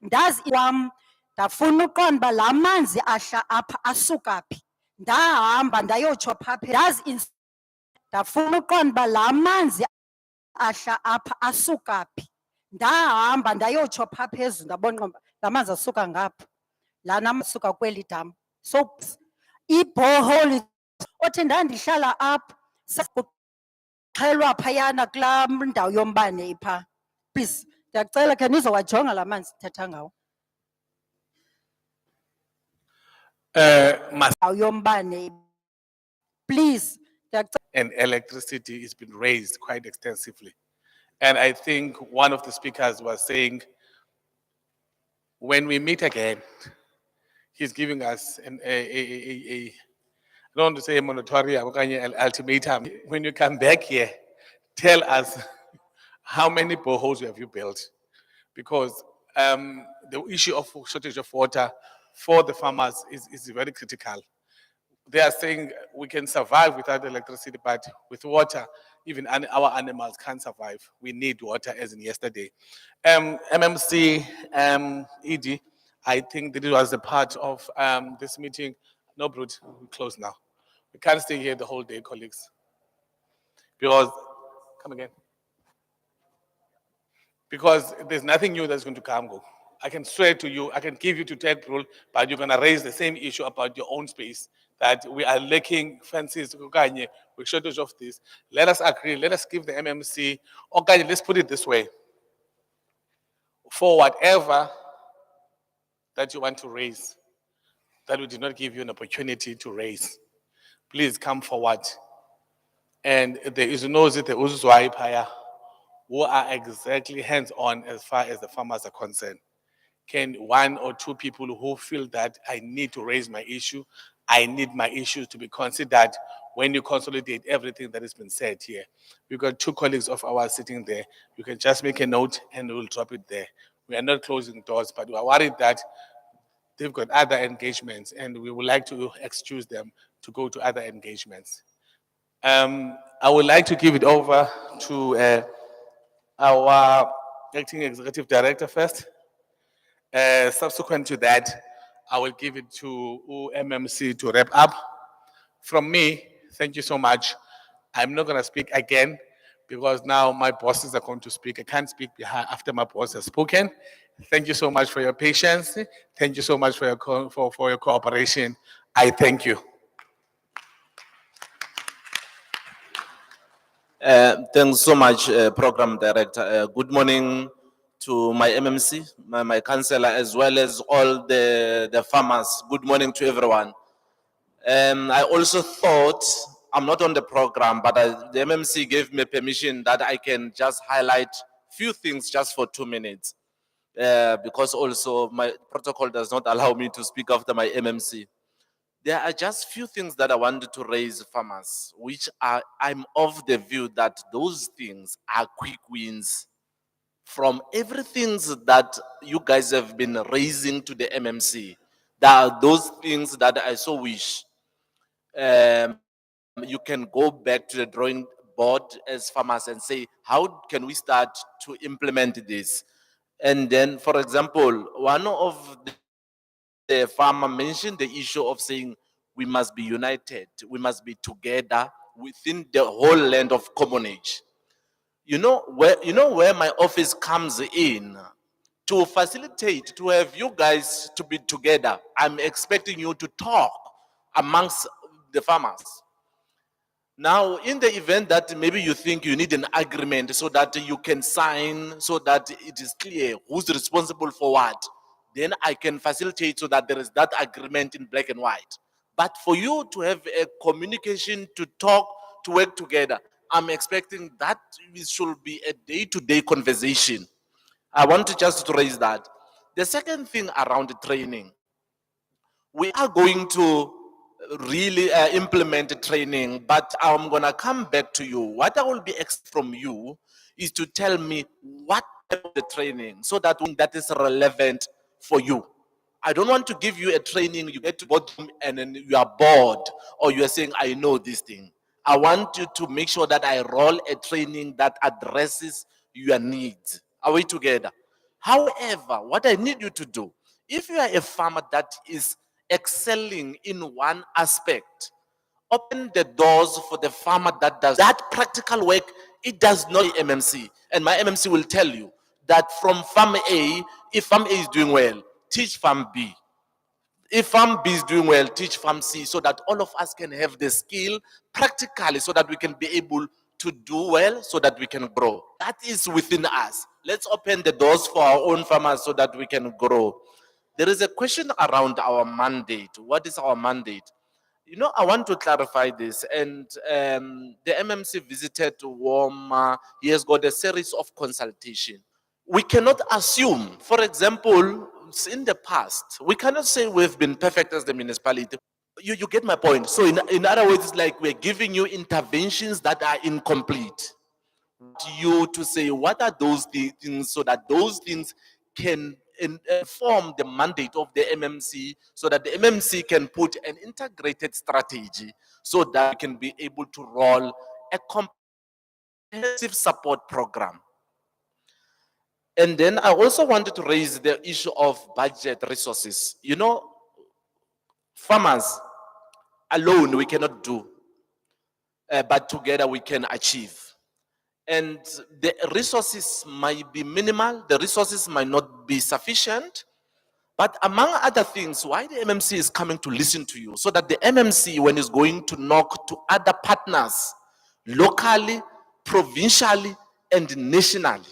ndazi wam ndafuna uqonda uba la manzi ahla apha asuka phi ndahamba ndayotsho phaa ndazi ndafuna uqonda uba la manzi ahla apha asuka phi ndahamba ndayotsho phaa phezulu ndabona la manzi asuka ngapha lana asuka kweli dam. So i-borehole othi ndandihlala apha xhelwa phayana kulaa ndawo yombane iphaa. Please ndiyacela khe nizowajonga la manzi sithetha ngawo. Ndawo yombane please ndiyacela. And electricity has been raised quite extensively. And I think one of the speakers was saying when we meet again, he's giving us I don't want to say a moratorium, okanye an ultimatum. When you come back here, tell us how many boreholes have you built? Because the issue of shortage of water for the farmers is very critical. They are saying we can survive without electricity, but with water, even our animals can't survive. We need water, as in yesterday. MMC, ED, I think that it was a part of this meeting. No, Brute, we close now. We can't stay here the whole day, colleagues. Because, come again. Because there's nothing new that's going to come. Go. I can swear to you, I can give you to take rule, but you're going to raise the same issue about your own space, that we are lacking fences, with shortage of this. Let us agree, let us give the MMC, okay, let's put it this way. For whatever that you want to raise, that we did not give you an opportunity to raise, please come forward. And there is no Uzuzwaipaya who are exactly hands-on as far as the farmers are concerned. Can one or two people who feel that I need to raise my issue, I need my issues to be considered when you consolidate everything that has been said here. We've got two colleagues of ours sitting there. You can just make a note and we'll drop it there. We are not closing doors, but we are worried that they've got other engagements and we would like to excuse them to go to other engagements. I would like to give it over to our acting executive director first. Subsequent to that, I will give it to MMC to wrap up. From me, thank you so much. I'm not going to speak again because now my bosses are going to speak. I can't speak after my boss has spoken. Thank you so much for your patience. Thank you so much for your cooperation. I thank you. Thanks so much, Program Director. Good morning to my MMC, my councillor, as well as all the farmers. Good morning to everyone. I also thought, I'm not on the program, but the MMC gave me permission that I can just highlight few things just for 2 minutes. Because also my protocol does not allow me to speak after my MMC. There are just few things that I wanted to raise, farmers, which I'm of the view that those things are quick wins. From everything that you guys have been raising to the MMC, there are those things that I so wish you can go back to the drawing board as farmers and say, how can we start to implement this? And then, for example, one of the farmer mentioned the issue of saying we must be united, we must be together within the whole land of commonage. You know where my office comes in to facilitate, to have you guys to be together. I'm expecting you to talk amongst the farmers. Now, in the event that maybe you think you need an agreement so that you can sign, so that it is clear who's responsible for what, then I can facilitate so that there is that agreement in black and white. But for you to have a communication, to talk, to work together, I'm expecting that it should be a day-to-day conversation. I want to just raise that. The second thing around the training, we are going to really implement training, but I'm gonna come back to you. What I will be expecting from you is to tell me what type of the training, so that that is relevant for you. I don't want to give you a training, you get to bottom and then you are bored, or you are saying, I know this thing. I want you to make sure that I roll a training that addresses your needs. Are we together? However, what I need you to do, if you are a farmer that is excelling in one aspect, open the doors for the farmer that does that practical work. It does not MMC. And my MMC will tell you that from farm A, if farm A is doing well, teach farm B. If farm B is doing well, teach farm C, so that all of us can have the skill practically, so that we can be able to do well, so that we can grow. That is within us. Let's open the doors for our own farmers so that we can grow. There is a question around our mandate. What is our mandate? You know, I want to clarify this. And the MMC visited WOMA. He has got a series of consultation. We cannot assume, for example, inputs in the past. We cannot say we've been perfect as the municipality. You get my point. So in other words, it's like we're giving you interventions that are incomplete. To you to say what are those things so that those things can inform the mandate of the MMC so that the MMC can put an integrated strategy so that we can be able to roll a comprehensive support program. And then I also wanted to raise the issue of budget resources. You know, farmers alone we cannot do, but together we can achieve. And the resources might be minimal, the resources might not be sufficient, but among other things, why the MMC is coming to listen to you, so that the MMC, when it's going to knock to other partners, locally, provincially, and nationally,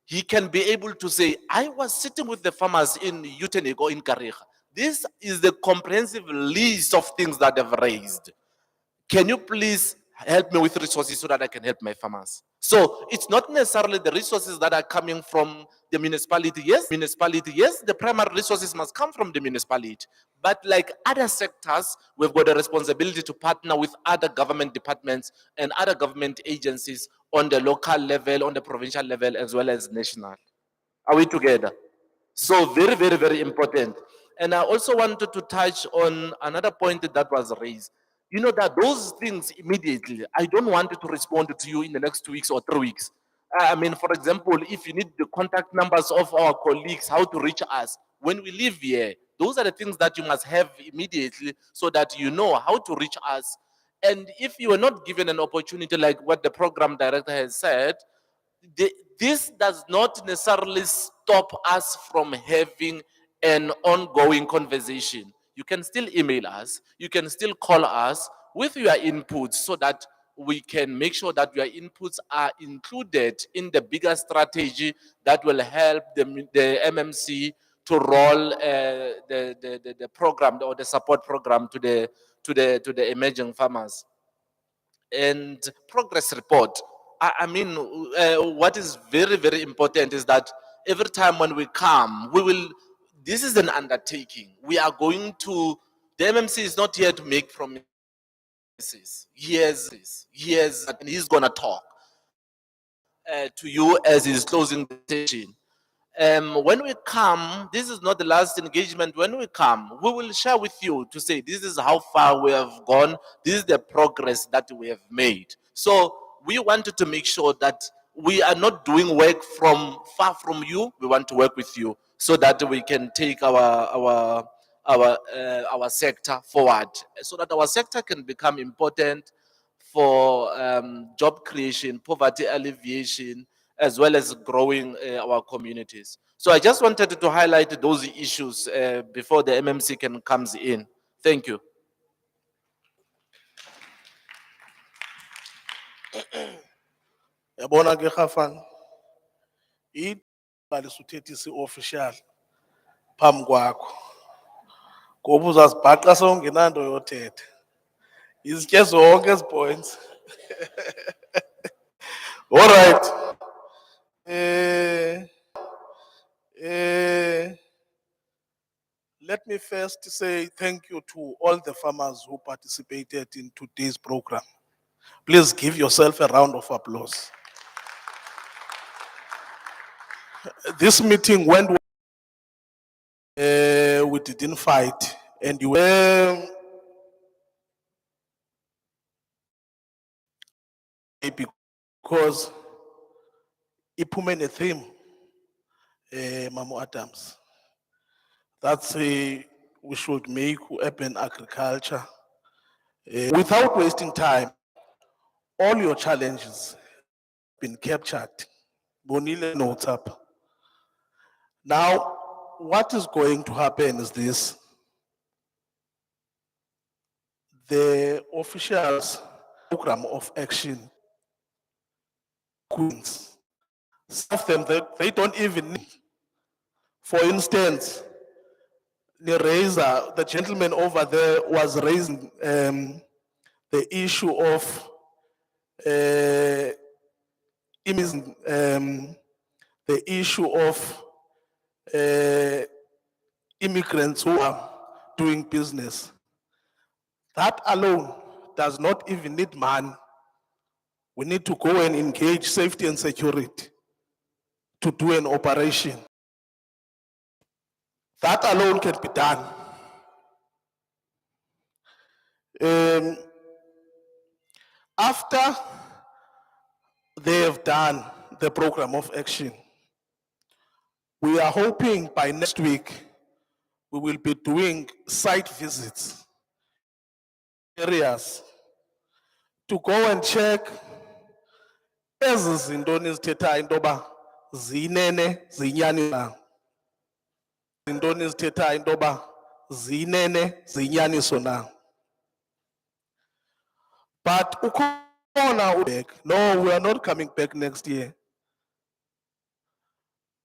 he can be able to say, I was sitting with the farmers in Utenego or in Kariga. This is the comprehensive list of things that they've raised. Can you please help me with resources so that I can help my farmers? So it's not necessarily the resources that are coming from the municipality. Yes, the primary resources must come from the municipality. But like other sectors, we've got a responsibility to partner with other government departments and other government agencies on the local level, on the provincial level, as well as national. Are we together? So very, very, very important. And I also wanted to touch on another point that was raised. You know that those things immediately, I don't want to respond to you in the next 2 weeks or 3 weeks. I mean, for example, if you need the contact numbers of our colleagues, how to reach us when we live here, those are the things that you must have immediately so that you know how to reach us. And if you are not given an opportunity like what the program director has said, this does not necessarily stop us from having an ongoing conversation. You can still email us, you can still call us with your inputs so that we can make sure that your inputs are included in the bigger strategy that will help the MMC to roll the program or the support program to the emerging farmers. And progress report. I mean, what is very, very important is that every time when we come, this is an undertaking. We are going to, the MMC is not here to make promises. Yes, and he's going to talk to you as he's closing the session. When we come, this is not the last engagement. When we come, we will share with you to say, this is how far we have gone. This is the progress that we have made. So we wanted to make sure that we are not doing work from far from you. We want to work with you so that we can take our sector forward, so that our sector can become important for job creation, poverty alleviation, as well as growing our communities. So I just wanted to highlight those issues before the MMC comes in. Thank you. Yabona ke Khafana, iqale suthethisa official phambi kwakho. Ngoba uzazibhaqa sewungenanto yothetha. Izitye zonke ezi points. All right. Let me first say thank you to all the farmers who participated in today's program. Please give yourself a round of applause. This meeting went well. We didn't fight, and you were because iphume a theme, Mamo Adams. That's we should make urban agriculture. Without wasting time, all your challenges been captured. Bonile notes up. Now, what is going to happen is this. The officials program of action, queens, some of them, they don't even need. For instance, the gentleman over there was raising the issue of the issue of immigrants who are doing business. That alone does not even need money. We need to go and engage safety and security to do an operation. That alone can be done. After they have done the program of action, we are hoping by next week we will be doing site visits, areas, to go and check ezi zinto nizithethayo into yoba ziyinene ziyinyani na. Zinto nizithethayo into yoba ziyinene ziyinyaniso na. But ukhona back. No, we are not coming back next year.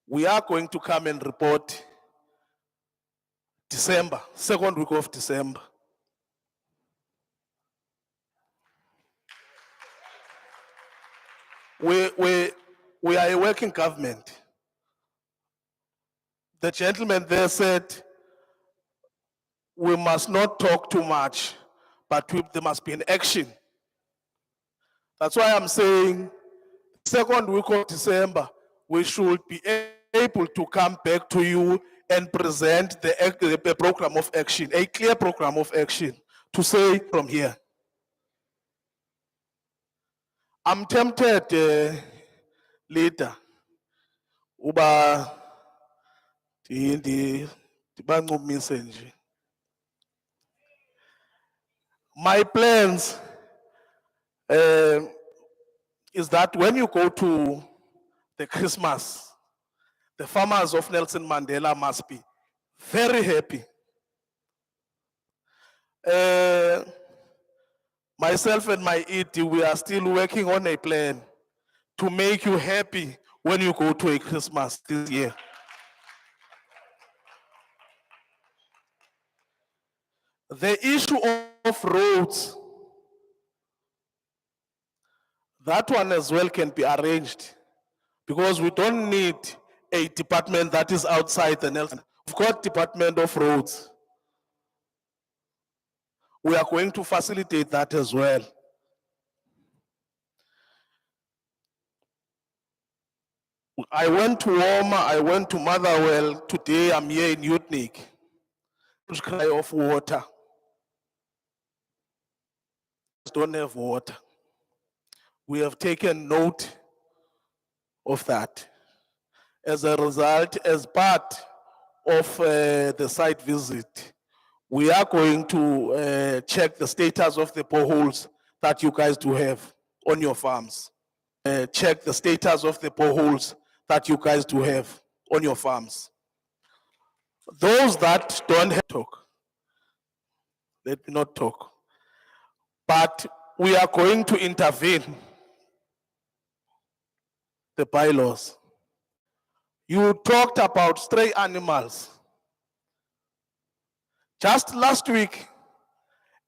We are going to come and report December, second week of December. We are a working government. The gentleman there said, we must not talk too much, but there must be an action. That's why I'm saying, second week of December, we should be able to come back to you and present the program of action, a clear program of action to say from here. I'm tempted, later, uba bancumise nje. My plans is that when you go to the Christmas, the farmers of Nelson Mandela must be very happy. Myself and my ED, we are still working on a plan to make you happy when you go to a Christmas this year. The issue of roads, that one as well can be arranged because we don't need a department that is outside the Nelson. We've got Department of Roads. We are going to facilitate that as well. I went to Woma, I went to Motherwell. Today I'm here in Utnik. Cry of water. Don't have water. We have taken note of that. As a result, as part of the site visit, we are going to check the status of the boreholes that you guys do have on your farms. Check the status of the boreholes that you guys do have on your farms. Those that don't have talk, let me not talk. But we are going to intervene the bylaws. You talked about stray animals. Just last week,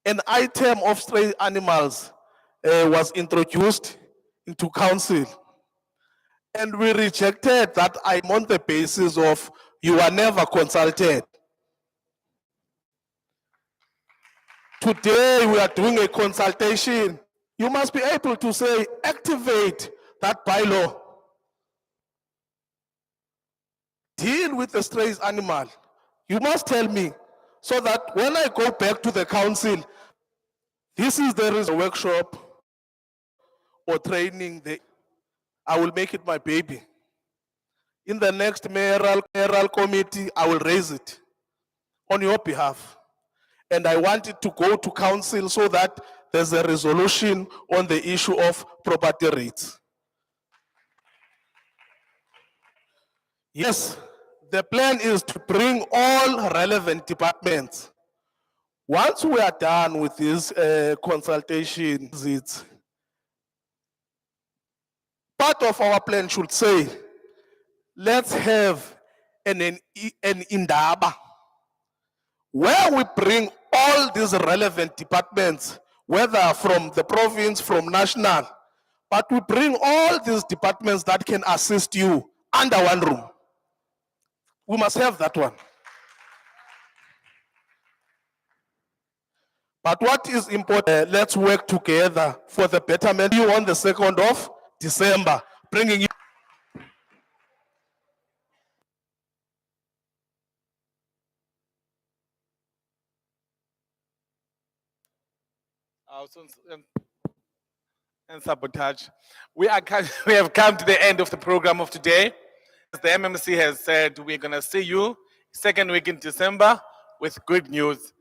an item of stray animals was introduced into council. And we rejected that item on the basis of you are never consulted. Today we are doing a consultation. You must be able to say, activate that bylaw. Deal with the stray animal. You must tell me so that when I go back to the council, there is a workshop or training, I will make it my baby. In the next mayoral committee, I will raise it on your behalf. And I want it to go to council so that there's a resolution on the issue of property rates. Yes, the plan is to bring all relevant departments. Once we are done with this consultation visits, part of our plan should say, let's have an indaba where we bring all these relevant departments, whether from the province, from national, but we bring all these departments that can assist you under one room. We must have that one. But what is important, let's work together for the betterment. You on the 2nd of December, bringing you. And sabotage. We have come to the end of the program of today. As the MMC has said, we're gonna see you second week in December with good news.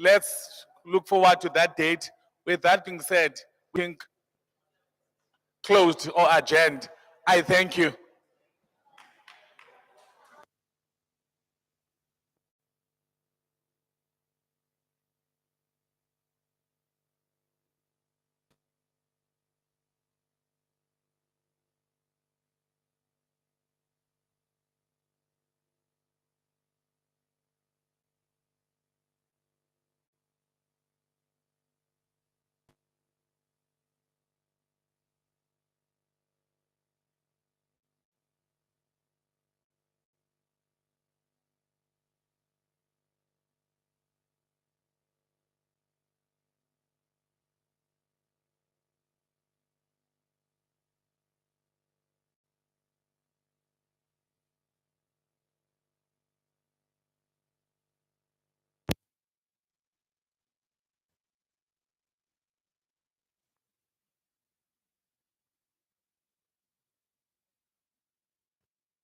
Let's look forward to that date. With that being said, we can closed or adjourned. I thank you.